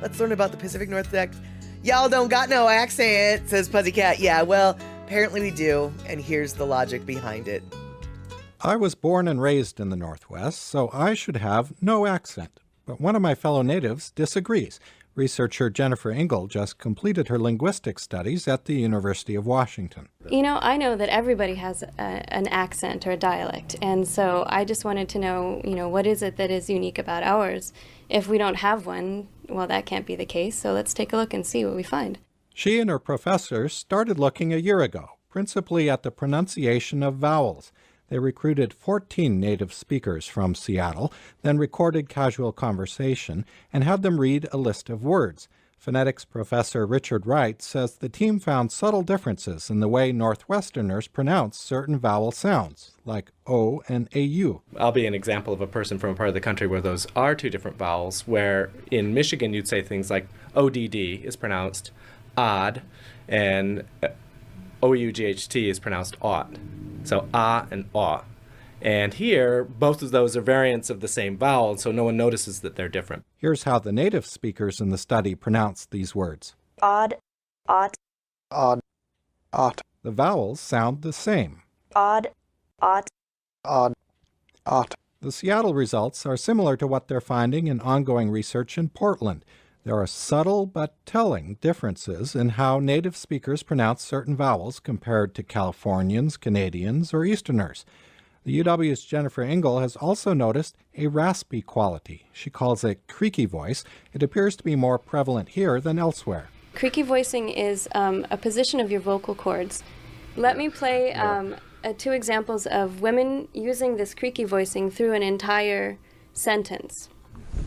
let's learn about the Pacific Northwest. Y'all don't got no accent, says Pussycat. Yeah, well, apparently we do, and here's the logic behind it. I was born and raised in the Northwest, so I should have no accent. But one of my fellow natives disagrees. Researcher Jennifer Engel just completed her linguistic studies at the University of Washington. You know, I know that everybody has an accent or a dialect, and so I just wanted to know, what is it that is unique about ours? If we don't have one, well, that can't be the case, so let's take a look and see what we find. She and her professors started looking a year ago, principally at the pronunciation of vowels. They recruited 14 native speakers from Seattle, then recorded casual conversation, and had them read a list of words. Phonetics professor Richard Wright says the team found subtle differences in the way Northwesterners pronounce certain vowel sounds, like O and AU. I'll be an example of a person from a part of the country where those are two different vowels, where in Michigan you'd say things like ODD is pronounced odd, and OUGHT is pronounced ought. So ah and aw. And here, both of those are variants of the same vowel, so no one notices that they're different. Here's how the native speakers in the study pronounced these words. Odd, ought. Odd, ought. The vowels sound the same. Odd, ought. Odd, ought. The Seattle results are similar to what they're finding in ongoing research in Portland. There are subtle but telling differences in how native speakers pronounce certain vowels compared to Californians, Canadians, or Easterners. The UW's Jennifer Engel has also noticed a raspy quality. She calls it creaky voice. It appears to be more prevalent here than elsewhere. Creaky voicing is a position of your vocal cords. Let me play two examples of women using this creaky voicing through an entire sentence.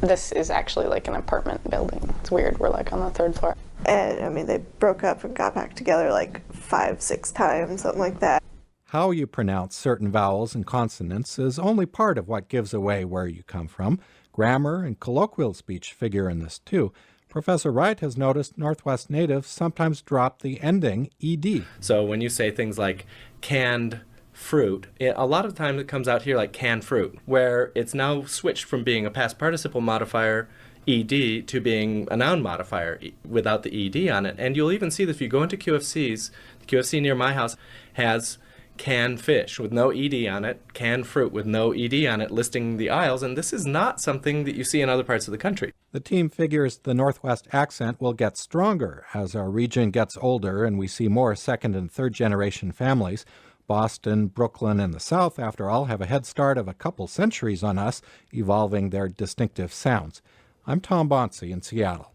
This is actually like an apartment building. It's weird. We're like on the 3rd floor. And I mean, they broke up and got back together like 5-6 times, something like that. How you pronounce certain vowels and consonants is only part of what gives away where you come from. Grammar and colloquial speech figure in this too. Professor Wright has noticed Northwest natives sometimes drop the ending ed. So when you say things like canned fruit, a lot of the time it comes out here like canned fruit, where it's now switched from being a past participle modifier, ed, to being a noun modifier without the ed on it. And you'll even see that if you go into QFCs, the QFC near my house has canned fish with no ed on it, canned fruit with no ed on it, listing the aisles, and this is not something that you see in other parts of the country. The team figures the Northwest accent will get stronger as our region gets older and we see more second and third generation families. Boston, Brooklyn, and the South, after all, have a head start of a couple centuries on us, evolving their distinctive sounds. I'm Tom Bonsi in Seattle.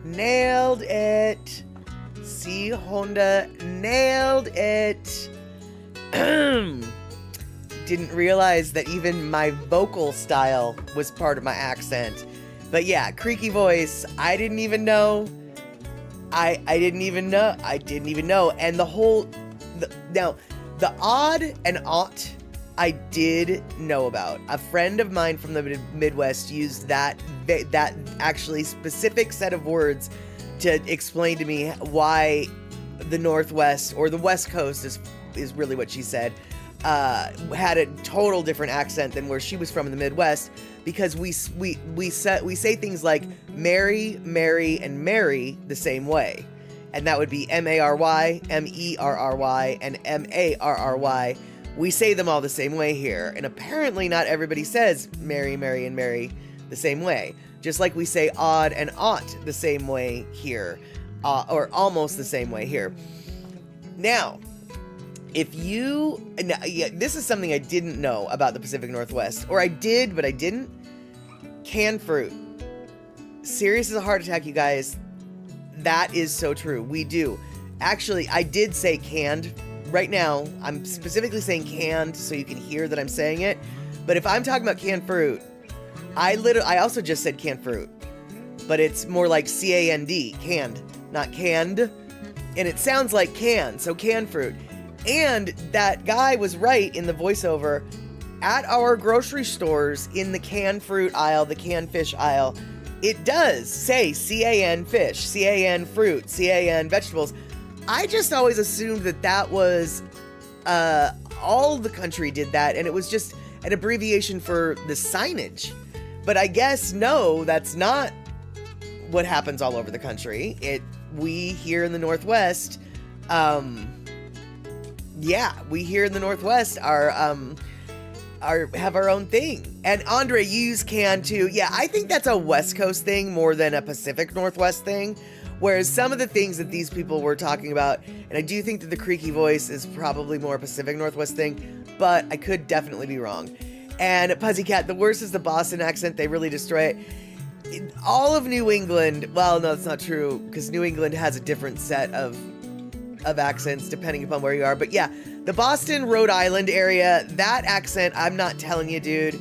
Nailed it. See, Honda, nailed it. Didn't realize that even my vocal style was part of my accent. But yeah, creaky voice, I didn't even know. I didn't even know. And the odd and ought, I did know about. A friend of mine from the Midwest used that actually specific set of words to explain to me why the Northwest, or the West Coast is really what she said, had a total different accent than where she was from in the Midwest, because we say things like Mary, Mary, and Mary the same way. And that would be M-A-R-Y, M-E-R-R-Y, and M-A-R-R-Y. We say them all the same way here. And apparently not everybody says Mary, Mary, and Mary the same way. Just like we say odd and ought the same way here. Or almost the same way here. Now, if you, yeah, this is something I didn't know about the Pacific Northwest, or I did, but I didn't. Canned fruit. Serious as a heart attack, you guys. That is so true. We do. Actually, I did say canned. Right now, I'm specifically saying canned so you can hear that I'm saying it. But if I'm talking about canned fruit, I also just said canned fruit. But it's more like C-A-N-D, canned, not canned. And it sounds like can, so canned fruit. And that guy was right in the voiceover. At our grocery stores, in the canned fruit aisle, the canned fish aisle, it does say C-A-N fish, C-A-N fruit, C-A-N vegetables. I just always assumed that that was, all the country did that, and it was just an abbreviation for the signage. But I guess, no, that's not what happens all over the country. We here in the Northwest, we here in the Northwest have our own thing. And Andre, you use can too. Yeah, I think that's a West Coast thing more than a Pacific Northwest thing. Whereas some of the things that these people were talking about, and I do think that the creaky voice is probably more a Pacific Northwest thing, but I could definitely be wrong. And Pussycat, the worst is the Boston accent. They really destroy it. All of New England, well, no, that's not true, because New England has a different set of accents depending upon where you are. But yeah, the Boston, Rhode Island area, that accent, I'm not telling you, dude.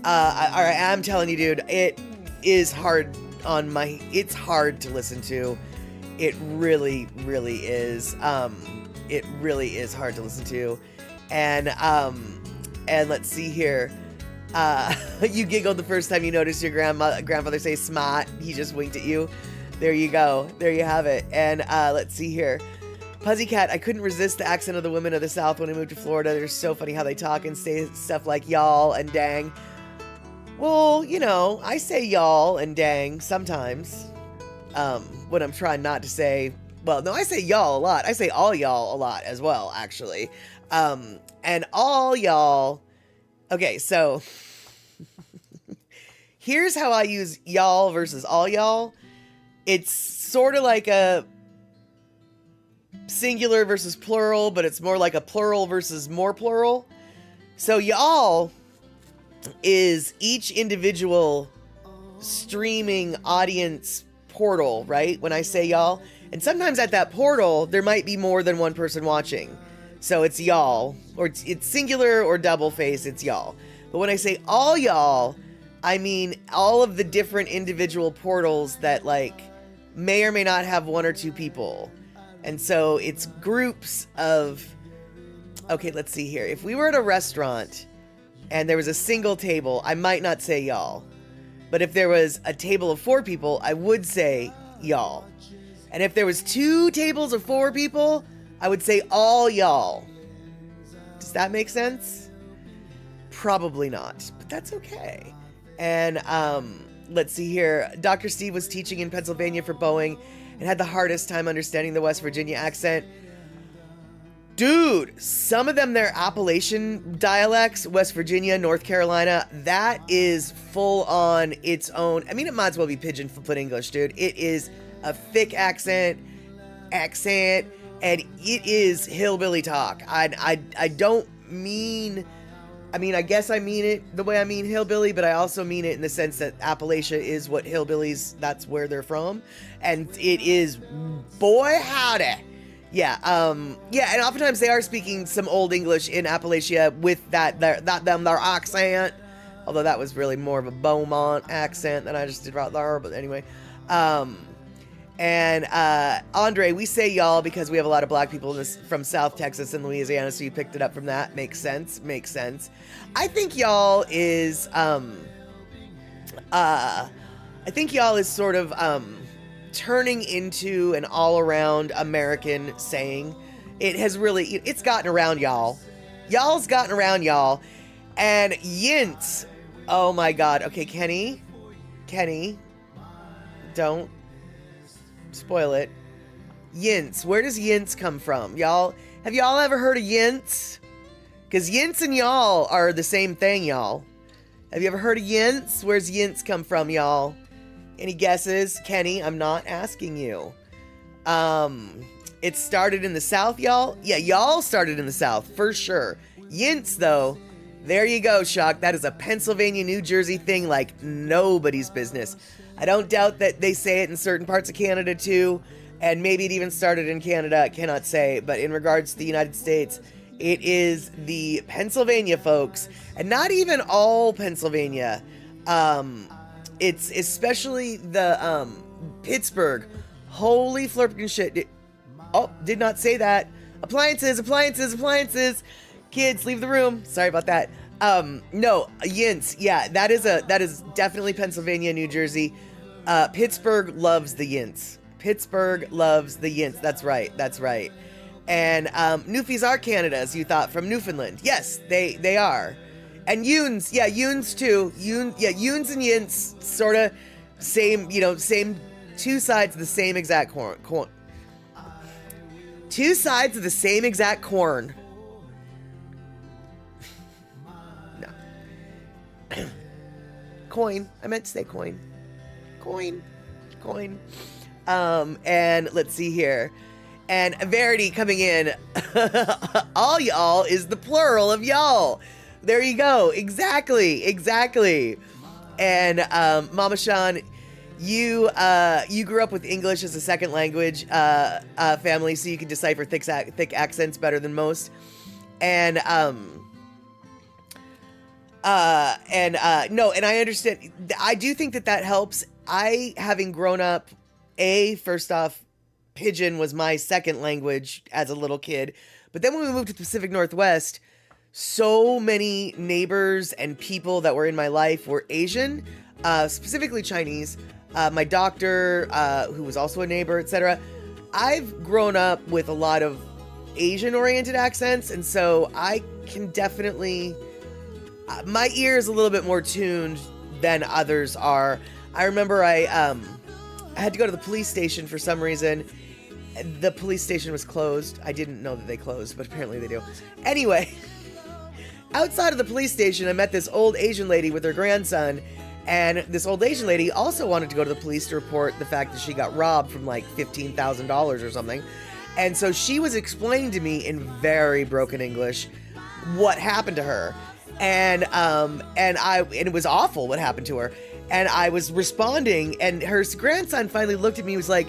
I am telling you, dude, it is hard it's hard to listen to. It really, really is. It really is hard to listen to. And let's see here. You giggled the first time you noticed your grandfather say smart. He just winked at you. There you go. There you have it. And let's see here. Pussycat, I couldn't resist the accent of the women of the South when I moved to Florida. They're so funny how they talk and say stuff like y'all and dang. Well, you know, I say y'all and dang sometimes when I'm trying not to say, well, no, I say y'all a lot. I say all y'all a lot as well, actually. And all y'all. Okay, so here's how I use y'all versus all y'all. It's sort of like a singular versus plural, but it's more like a plural versus more plural. So y'all is each individual streaming audience portal, right? When I say y'all, and sometimes at that portal, there might be more than one person watching. So it's y'all, or it's singular or double face, it's y'all. But when I say all y'all, I mean all of the different individual portals that like may or may not have one or two people. And so it's groups of, okay, let's see here. If we were at a restaurant and there was a single table, I might not say y'all. But if there was a table of 4 people, I would say y'all. And if there was 2 tables of 4 people, I would say all y'all. Does that make sense? Probably not, but that's okay. And let's see here. Dr. Steve was teaching in Pennsylvania for Boeing and had the hardest time understanding the West Virginia accent. Dude, some of them, they're Appalachian dialects, West Virginia, North Carolina, that is full on its own. I mean, it might as well be Pigeon Foot English, dude. It is a thick accent, and it is hillbilly talk. I don't mean, I mean, I guess I mean it the way I mean hillbilly, but I also mean it in the sense that Appalachia is what hillbillies, that's where they're from. And it is, boy howdy. Yeah, and oftentimes they are speaking some Old English in Appalachia with their accent. Although that was really more of a Beaumont accent than I just did right there, but anyway. Andre, we say y'all because we have a lot of black people from South Texas and Louisiana, so you picked it up from that. Makes sense. I think y'all is, sort of, turning into an all-around American saying. It's gotten around y'all. Y'all's gotten around y'all. And yinz. Oh my God. Okay, Kenny, don't spoil it. Yinz. Where does yinz come from? Y'all, have y'all ever heard of yinz? Because yinz and y'all are the same thing, y'all. Have you ever heard of yinz? Where's yinz come from, y'all? Any guesses? Kenny, I'm not asking you. It started in the South, y'all. Yeah, y'all started in the South, for sure. Yinz, though, there you go, Shock. That is a Pennsylvania, New Jersey thing like nobody's business. I don't doubt that they say it in certain parts of Canada, too. And maybe it even started in Canada, I cannot say. But in regards to the United States, it is the Pennsylvania folks. And not even all Pennsylvania. It's especially the Pittsburgh. Holy flirting shit. Oh, did not say that. Appliances, appliances, appliances. Kids, leave the room. Sorry about that. No, yinz. Yeah, that is definitely Pennsylvania, New Jersey. Pittsburgh loves the yinz. Pittsburgh loves the yinz. That's right. That's right. And Newfies are Canada, as you thought, from Newfoundland. Yes, they are. And Yuns, yeah, Yuns too. Yuns and yinz, sort of same, same, two sides of the same exact corn. Two sides of the same exact corn. No. Coin. I meant to say coin. Coin. And let's see here. And Verity coming in. All y'all is the plural of y'all. There you go. Exactly. And Mama Sean, you grew up with English as a second language family, so you can decipher thick accents better than most. And I understand. I do think that helps. Having grown up, first off, Pidgin was my second language as a little kid. But then when we moved to the Pacific Northwest, so many neighbors and people that were in my life were Asian, specifically Chinese. My doctor, who was also a neighbor, etc. I've grown up with a lot of Asian-oriented accents, and so I can definitely... my ear is a little bit more tuned than others are. I remember I had to go to the police station for some reason. The police station was closed. I didn't know that they closed, but apparently they do. Anyway, outside of the police station, I met this old Asian lady with her grandson, and this old Asian lady also wanted to go to the police to report the fact that she got robbed from like $15,000 or something. And so she was explaining to me in very broken English what happened to her. And it was awful what happened to her. And I was responding, and her grandson finally looked at me and was like,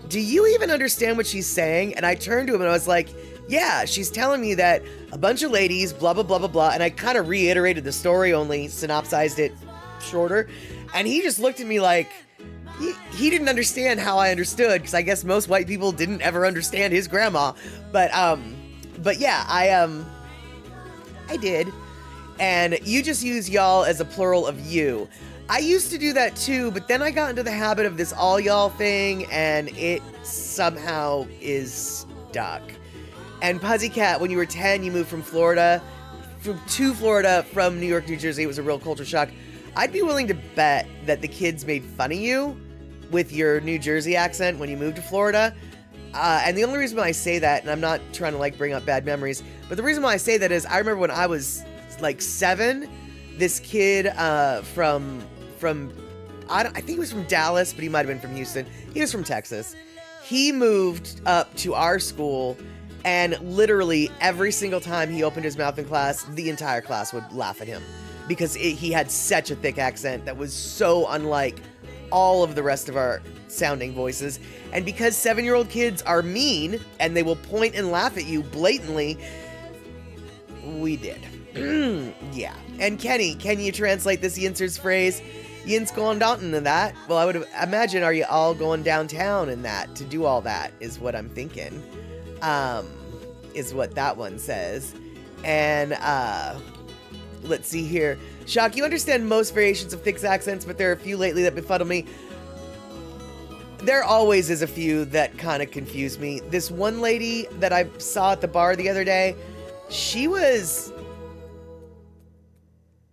"Do you even understand what she's saying?" And I turned to him and I was like, "Yeah, she's telling me that a bunch of ladies, blah, blah, blah, blah, blah." And I kind of reiterated the story, only synopsized it shorter. And he just looked at me like, he didn't understand how I understood, because I guess most white people didn't ever understand his grandma. But yeah, I did. And you just use y'all as a plural of you. I used to do that too, but then I got into the habit of this all y'all thing, and it somehow is stuck. And Pussycat, when you were 10, you moved to Florida from New York, New Jersey. It was a real culture shock. I'd be willing to bet that the kids made fun of you with your New Jersey accent when you moved to Florida. And the only reason why I say that, and I'm not trying to bring up bad memories, but the reason why I say that is I remember when I was 7, this kid from I think he was from Dallas, but he might have been from Houston. He was from Texas. He moved up to our school, and literally every single time he opened his mouth in class, the entire class would laugh at him because he had such a thick accent that was so unlike all of the rest of our sounding voices. And because 7-year-old kids are mean and they will point and laugh at you blatantly, we did. Yeah. And Kenny, can you translate this Yinzer's phrase? Yinz going downtown in that? Well, I would imagine, are you all going downtown in that to do all that, is what I'm thinking. Is what that one says. And let's see here. Shock, you understand most variations of thick accents, but there are a few lately that befuddle me. There always is a few that kind of confuse me. This one lady that I saw at the bar the other day, she was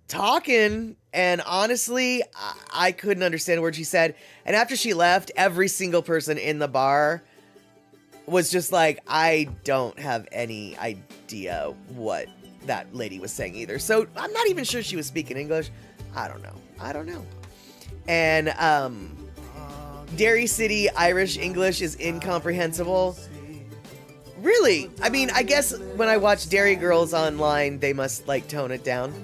talking, and honestly, I couldn't understand a word she said. And after she left, every single person in the bar was just like, I don't have any idea what that lady was saying either. So I'm not even sure she was speaking English. I don't know. And Derry City Irish English is incomprehensible. Really? I mean, I guess when I watch Dairy Girls online, they must like tone it down.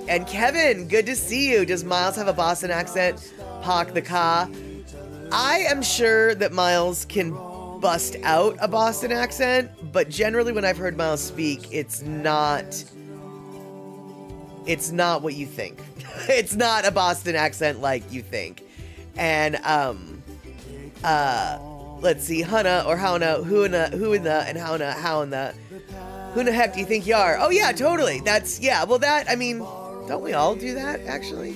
And Kevin, good to see you. Does Miles have a Boston accent? Pac the Ka. I am sure that Miles can bust out a Boston accent, but generally when I've heard Miles speak, it's not what you think. It's not a Boston accent like you think. And let's see, Hana or Hauna, who in the, and Hauna, how in the, who in the heck do you think you are? Oh yeah, totally. That's, yeah, well that, I mean, don't we all do that, actually?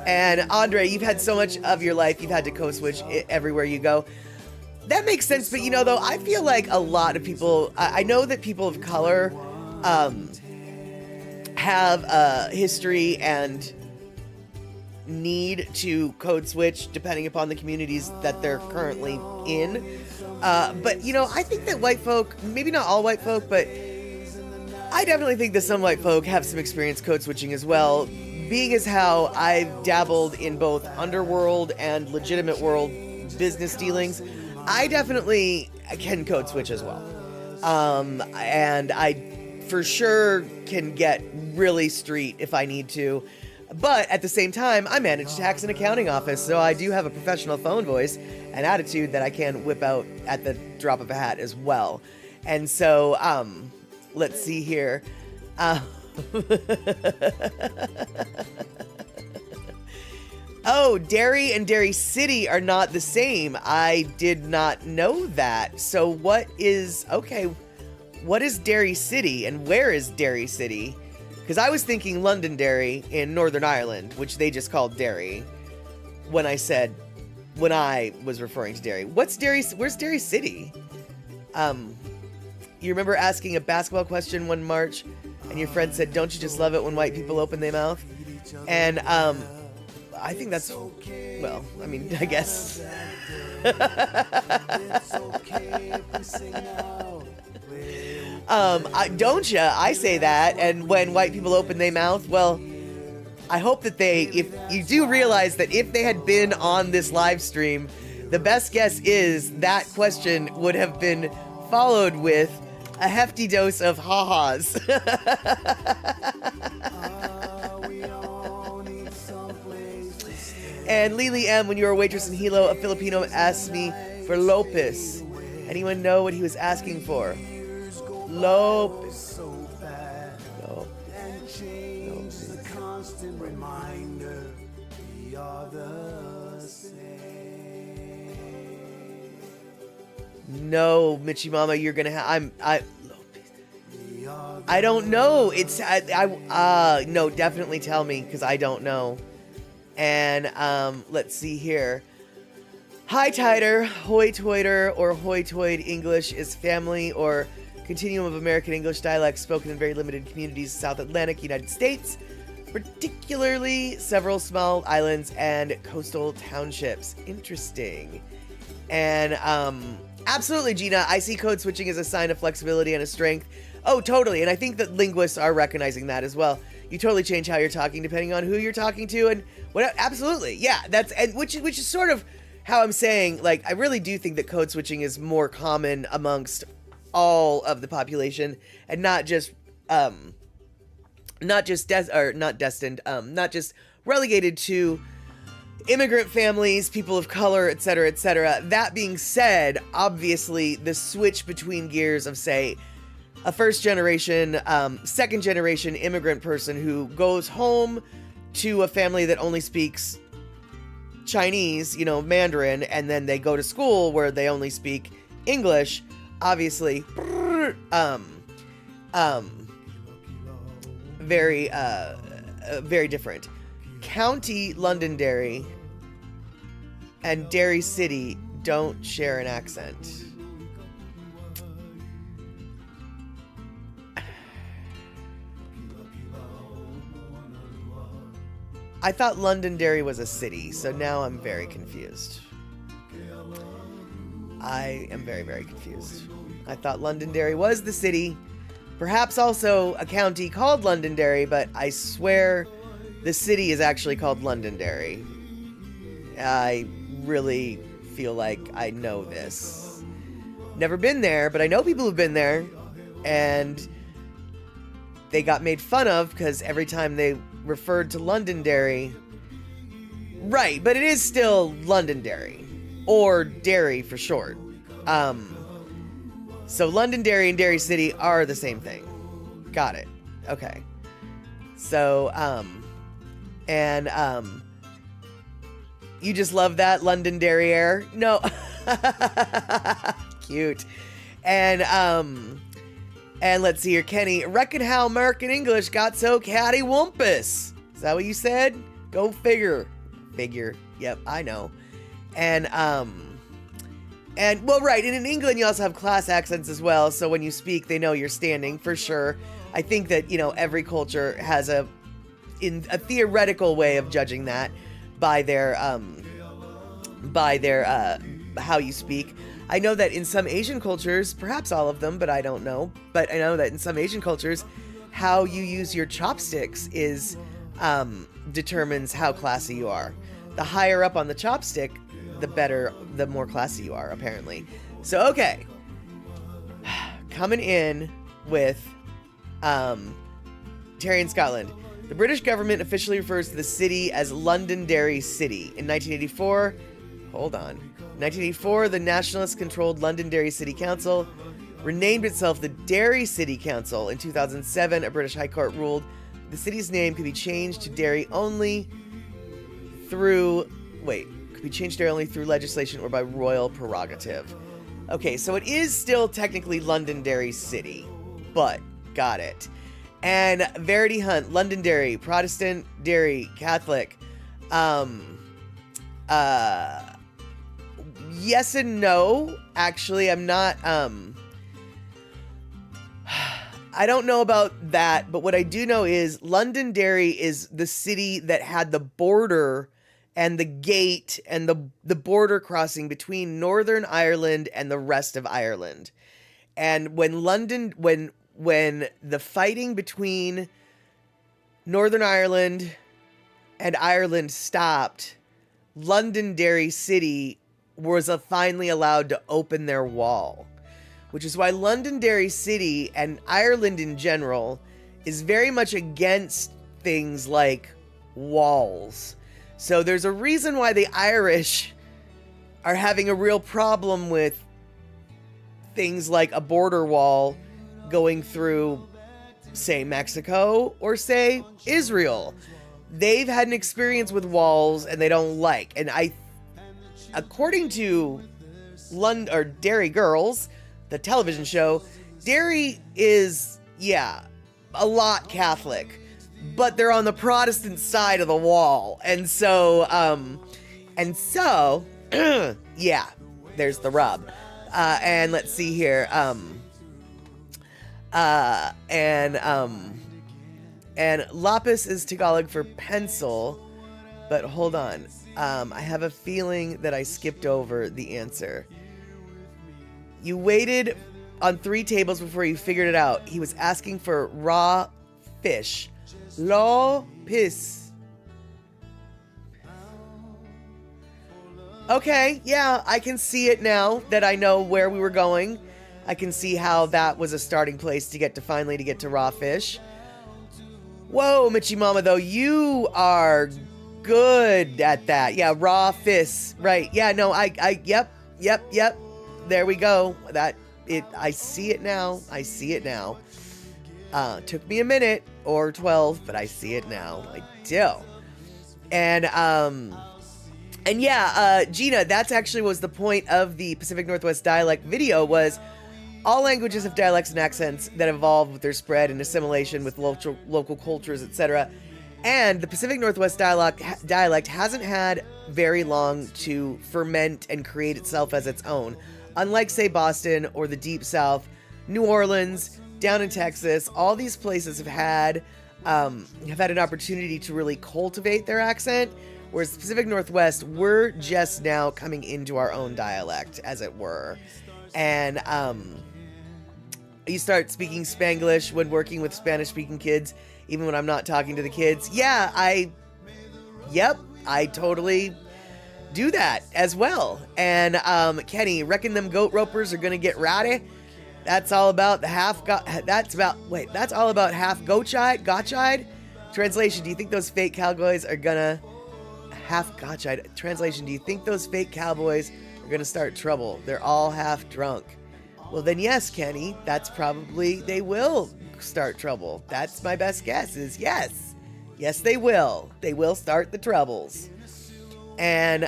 And Andre, you've had so much of your life, you've had to code switch everywhere you go. That makes sense, but you know, though, I feel like a lot of people, I know that people of color have a history and need to code switch depending upon the communities that they're currently in. But, you know, I think that white folk, maybe not all white folk, but I definitely think that some white folk have some experience code switching as well, being as how I've dabbled in both underworld and legitimate world business dealings. I definitely can code switch as well. And I for sure can get really street if I need to. But at the same time, I manage tax and accounting office, so I do have a professional phone voice and attitude that I can whip out at the drop of a hat as well. And so, let's see here. Oh, Derry and Derry City are not the same. I did not know that. So what is Derry City and where is Derry City? Because I was thinking Londonderry in Northern Ireland, which they just called Derry when I was referring to Derry. Where's Derry City? You remember asking a basketball question one March and your friend said, "Don't you just love it when white people open their mouth?" And I think that's, well, I mean, I guess. Don't ya? I say that, and when white people open their mouth, well, I hope that if you do realize that if they had been on this live stream, the best guess is that question would have been followed with a hefty dose of ha-has. And Lily M, when you were a waitress in Hilo, a Filipino asked me for Lopez. Anyone know what he was asking for? Lopez. No, Michi Mama, you're gonna have. I don't know. It's no, definitely tell me because I don't know. And let's see here. Hi, Tider. Hoy-toider or hoy-toid English is family or continuum of American English dialects spoken in very limited communities in South Atlantic, United States, particularly several small islands and coastal townships. Interesting. And absolutely, Gina, I see code switching as a sign of flexibility and a strength. Oh, totally. And I think that linguists are recognizing that as well. You totally change how you're talking depending on who you're talking to and what. Absolutely. Yeah, that's, and which is sort of how I'm saying, like, I really do think that code switching is more common amongst all of the population and not just relegated to immigrant families, people of color, etc., etc. That being said, obviously the switch between gears of, say, a first generation, second generation immigrant person who goes home to a family that only speaks Chinese, you know, Mandarin, and then they go to school where they only speak English, obviously, very different. County Londonderry and Derry City don't share an accent. I thought Londonderry was a city, so now I'm very confused. I am very, very confused. I thought Londonderry was the city, perhaps also a county called Londonderry, but I swear the city is actually called Londonderry. I really feel like I know this. Never been there, but I know people who've been there, and they got made fun of because every time they referred to Londonderry, right, but it is still Londonderry, or Derry for short. So Londonderry and Derry City are the same thing. Got it. Okay. So, you just love that Londonderry air? No. Cute. And let's see here, Kenny. Reckon how American English got so cattywampus. Is that what you said? Go figure. Figure. Yep, I know. And well, right, and in England you also have class accents as well, so when you speak, they know you're standing, for sure. I think that, you know, every culture has a theoretical way of judging that by their how you speak. I know that in some Asian cultures, perhaps all of them, but I don't know, but I know that in some Asian cultures, how you use your chopsticks is determines how classy you are. The higher up on the chopstick, the more classy you are, apparently. So, okay. Coming in with Terry in Scotland. The British government officially refers to the city as Londonderry City. In 1984, hold on. In 1984, the nationalist-controlled Londonderry City Council renamed itself the Derry City Council. In 2007, a British High Court ruled the city's name could be changed to Derry only through legislation or by royal prerogative. Okay, so it is still technically Londonderry City, but got it. And Verity Hunt, Londonderry, Protestant, Derry, Catholic. Yes and no. Actually, I'm not, I don't know about that, but what I do know is Londonderry is the city that had the border and the gate and the border crossing between Northern Ireland and the rest of Ireland. And when the fighting between Northern Ireland and Ireland stopped, Londonderry City was finally allowed to open their wall, which is why Londonderry City and Ireland in general is very much against things like walls. So there's a reason why the Irish are having a real problem with things like a border wall going through, say, Mexico or, say, Israel. They've had an experience with walls and they don't like. And according to Derry Girls, the television show, Derry is, a lot Catholic, but they're on the Protestant side of the wall. And so, there's the rub. And let's see here. And lapis is Tagalog for pencil, but hold on. I have a feeling that I skipped over the answer. You waited on 3 tables before you figured it out. He was asking for raw fish. Lapis. Okay, yeah, I can see it now that I know where we were going. I can see how that was a starting place to get to raw fish. Whoa, Michi Mama, though, you are good at that. Yeah, raw fish. Right. Yeah, no, yep. There we go. I see it now. Took me a minute or 12, but I see it now. I do. And yeah, Gina, that's actually was the point of the Pacific Northwest dialect video, was all languages have dialects and accents that evolve with their spread and assimilation with local cultures, etc. And the Pacific Northwest dialect hasn't had very long to ferment and create itself as its own. Unlike, say, Boston or the Deep South, New Orleans, down in Texas, all these places have had an opportunity to really cultivate their accent, whereas the Pacific Northwest, we're just now coming into our own dialect, as it were. And you start speaking Spanglish when working with Spanish-speaking kids, even when I'm not talking to the kids. Yeah, I totally do that as well. And Kenny, reckon them goat ropers are gonna get ratty. That's all about the half that's all about half gotchide. Translation, do you think those fake cowboys are gonna half gotchide? Translation, do you think those fake cowboys are gonna start trouble? They're all half drunk. Well then yes, Kenny, that's probably, they will start trouble. That's my best guess is yes. Yes, they will. They will start the troubles. And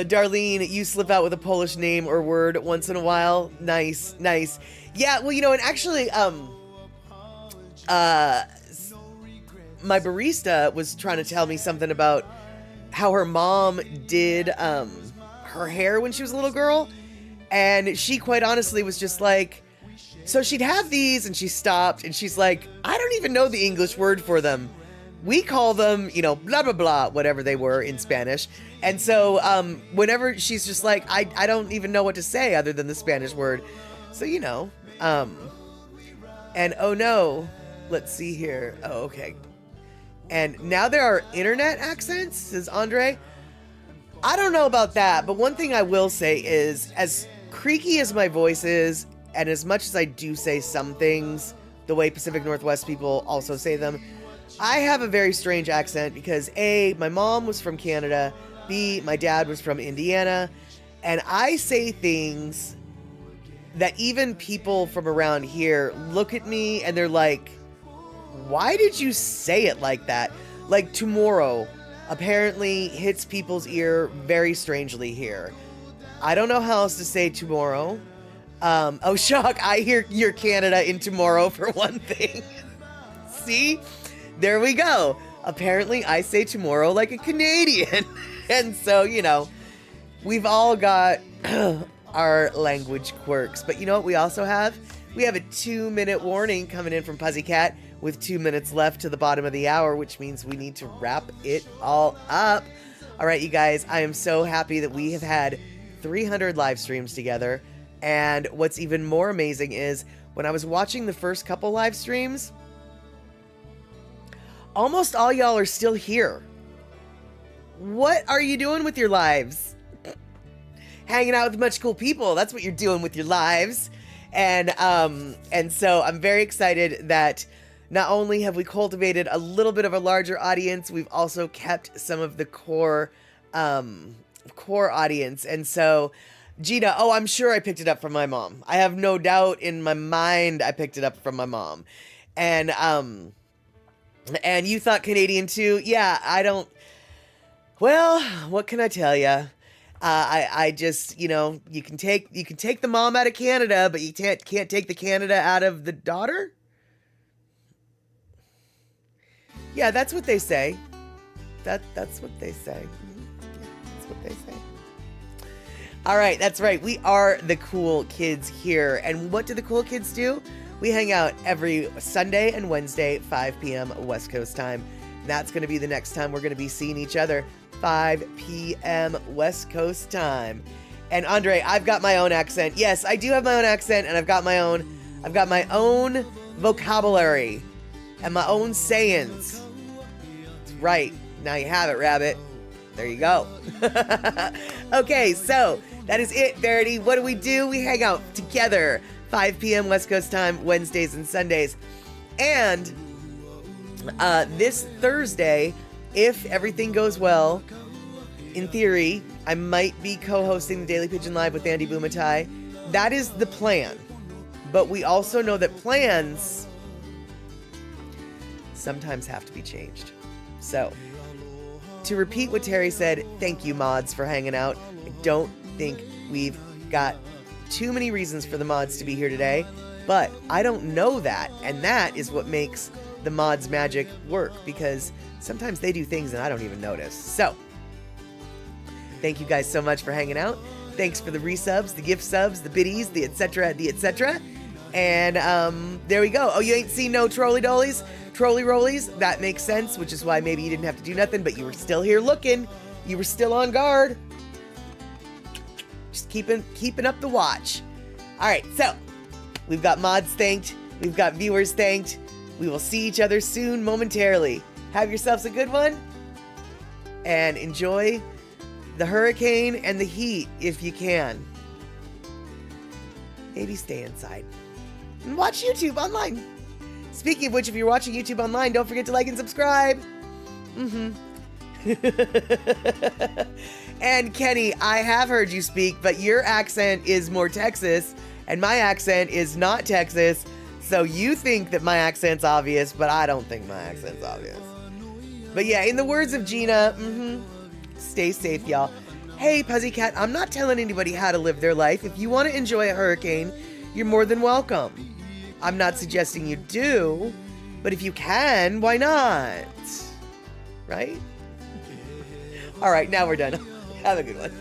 Darlene, you slip out with a Polish name or word once in a while. Nice, nice. Yeah, well, and actually, my barista was trying to tell me something about how her mom did her hair when she was a little girl. And she quite honestly was just like, so she'd have these and she stopped and she's like, I don't even know the English word for them. We call them, blah, blah, blah, whatever they were in Spanish. And so whenever she's just like, I don't even know what to say other than the Spanish word. So, and oh no, let's see here. Oh, okay. And now there are internet accents, says Andre. I don't know about that, but one thing I will say is, as creaky as my voice is, and as much as I do say some things the way Pacific Northwest people also say them, I have a very strange accent because A, my mom was from Canada, B, my dad was from Indiana, and I say things that even people from around here look at me and they're like, why did you say it like that? Like tomorrow apparently hits people's ear very strangely here. I don't know how else to say tomorrow. Oh, shock, I hear you're Canada in tomorrow for one thing. See? There we go. Apparently I say tomorrow like a Canadian. And so, we've all got our language quirks. But you know what we also have? We have a 2-minute warning coming in from Pussycat with 2 minutes left to the bottom of the hour, which means we need to wrap it all up. All right, you guys, I am so happy that we have had 300 live streams together. And what's even more amazing is when I was watching the first couple live streams, almost all y'all are still here. What are you doing with your lives? Hanging out with a bunch of cool people. That's what you're doing with your lives. And so I'm very excited that not only have we cultivated a little bit of a larger audience, we've also kept some of the core audience. And so Gina, oh, I'm sure I picked it up from my mom. I have no doubt in my mind I picked it up from my mom. And you thought Canadian too? Yeah, I don't. Well, what can I tell you? I just, you can take the mom out of Canada, but you can't take the Canada out of the daughter. Yeah, that's what they say. That's what they say. That's what they say. All right, that's right. We are the cool kids here. And what do the cool kids do? We hang out every Sunday and Wednesday, 5 p.m. West Coast time. That's going to be the next time we're going to be seeing each other, 5 p.m. West Coast time. And Andre, I've got my own accent. Yes, I do have my own accent, and I've got my own vocabulary and my own sayings. That's right. Now you have it, Rabbit. There you go. Okay, so that is it, Verity. What do? We hang out together 5 p.m. West Coast time, Wednesdays and Sundays. And this Thursday, if everything goes well, in theory, I might be co-hosting the Daily Pigeon Live with Andy Bumatai. That is the plan. But we also know that plans sometimes have to be changed. So, to repeat what Terry said, thank you, mods, for hanging out. I don't think we've got too many reasons for the mods to be here today, but I don't know that, and that is what makes the mods' magic work, because sometimes they do things and I don't even notice. So, thank you guys so much for hanging out. Thanks for the resubs, the gift subs, the biddies, the etc., And there we go. Oh, you ain't seen no trolley rollies? That makes sense, which is why maybe you didn't have to do nothing, but you were still here looking. You were still on guard. Just keeping up the watch. All right, so we've got mods thanked. We've got viewers thanked. We will see each other soon momentarily. Have yourselves a good one. and enjoy the hurricane and the heat if you can. Maybe stay inside and watch YouTube online. Speaking of which, if you're watching YouTube online, don't forget to like and subscribe. And Kenny, I have heard you speak, but your accent is more Texas, and my accent is not Texas. So you think that my accent's obvious, but I don't think my accent's obvious. But yeah, in the words of Gina, stay safe, y'all. Hey, Pussycat, I'm not telling anybody how to live their life. If you want to enjoy a hurricane, you're more than welcome. I'm not suggesting you do, but if you can, why not? Right? All right, now we're done. Have a good one.